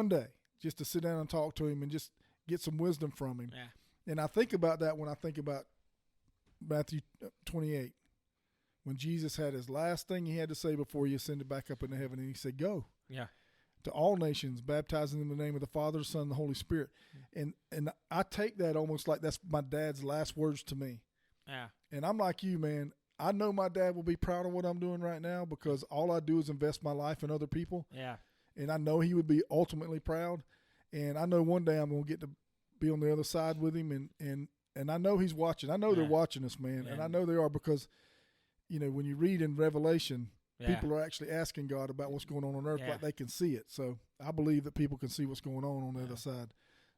day, just to sit down and talk to him and just get some wisdom from him. Yeah. And I think about that when I think about Matthew 28, when Jesus had his last thing he had to say before he ascended back up into heaven, and he said, go. Yeah. To all nations, baptizing them in the name of the Father, the Son, and the Holy Spirit. And I take that almost like that's my dad's last words to me. Yeah. And I'm like you, man. I know my dad will be proud of what I'm doing right now, because all I do is invest my life in other people. Yeah. And I know he would be ultimately proud. And I know one day I'm going to get to be on the other side with him. And I know he's watching. I know they're watching us, man. And I know they are, because, when you read in Revelation, people are actually asking God about what's going on earth, like they can see it. So I believe that people can see what's going on the other side.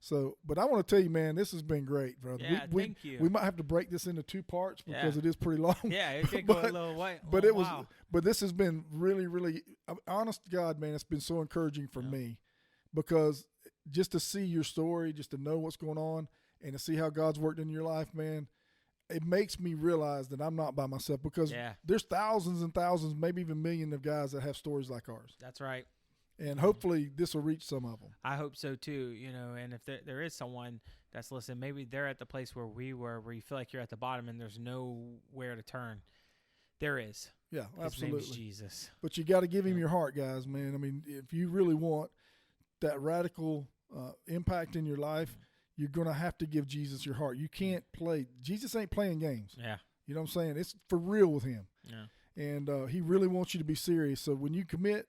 So, but I want to tell you, man, this has been great, brother. Yeah, thank you. We might have to break this into 2 parts because it is pretty long. Yeah, it could go a little way. But it was. But this has been really, really, honest to God, man. It's been so encouraging for me, because just to see your story, just to know what's going on, and to see how God's worked in your life, man, it makes me realize that I'm not by myself, because there's thousands and thousands, maybe even millions of guys that have stories like ours. That's right. And hopefully this will reach some of them. I hope so too, and if there is someone that's listening, maybe they're at the place where we were, where you feel like you're at the bottom and there's nowhere to turn. There is. Yeah, His absolutely. name is Jesus. But you got to give him your heart, guys, man. I mean, if you really want that radical impact in your life, you're going to have to give Jesus your heart. You can't play. Jesus ain't playing games. Yeah. You know what I'm saying? It's for real with him. Yeah. And he really wants you to be serious. So when you commit,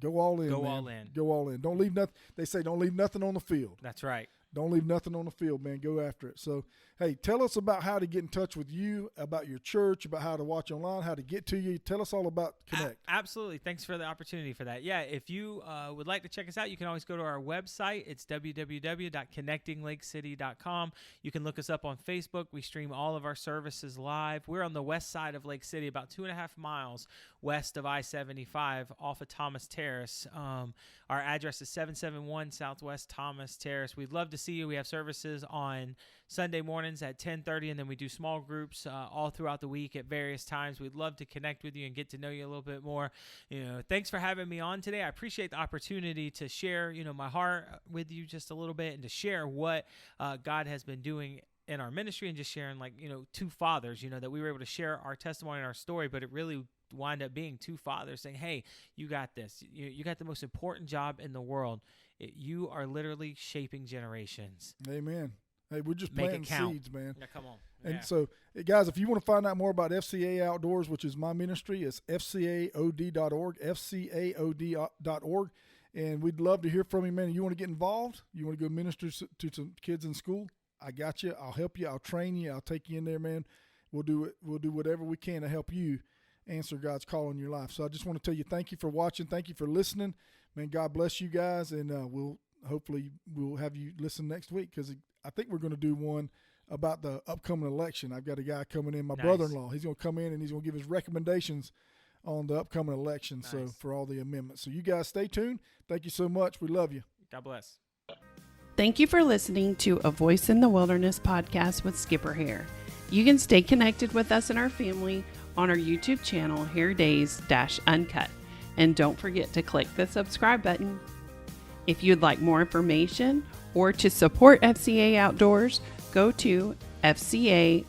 go all in, Go man. all in. Go all in. Don't leave nothing. They say don't leave nothing on the field. That's right. Don't leave nothing on the field, man. Go after it. So, hey, tell us about how to get in touch with you, about your church, about how to watch online, how to get to you. Tell us all about Connect. Absolutely. Thanks for the opportunity for that. Yeah, if you would like to check us out, you can always go to our website. It's www.connectinglakecity.com. You can look us up on Facebook. We stream all of our services live. We're on the west side of Lake City, about 2.5 miles west of I-75 off of Thomas Terrace. Our address is 771 Southwest Thomas Terrace. We'd love to see you. We have services on Sunday mornings at 10:30, and then we do small groups all throughout the week at various times. We'd love to connect with you and get to know you a little bit more. Thanks for having me on today. I appreciate the opportunity to share, my heart with you just a little bit, and to share what God has been doing in our ministry, and just sharing, two fathers, that we were able to share our testimony and our story, but it really wind up being 2 fathers saying, hey, you got this. You got the most important job in the world. You are literally shaping generations. Amen. Hey, we're just planting seeds, man. Yeah, come on. And so, guys, if you want to find out more about FCA Outdoors, which is my ministry, it's fcaod.org, fcaod.org. And we'd love to hear from you, man. You want to get involved? You want to go minister to some kids in school? I got you. I'll help you. I'll train you. I'll take you in there, man. We'll do it. We'll do whatever we can to help you answer God's call in your life. So I just want to tell you, thank you for watching. Thank you for listening. Man, God bless you guys. And we'll have you listen next week, because I think we're going to do one about the upcoming election. I've got a guy coming in, my brother-in-law. He's going to come in and he's going to give his recommendations on the upcoming election. So for all the amendments. So you guys stay tuned. Thank you so much. We love you. God bless. Thank you for listening to A Voice in the Wilderness podcast with Skipper Hare. You can stay connected with us and our family on our YouTube channel, Hare Days-Uncut. And don't forget to click the subscribe button. If you'd like more information or to support FCA Outdoors, go to fcaod.org.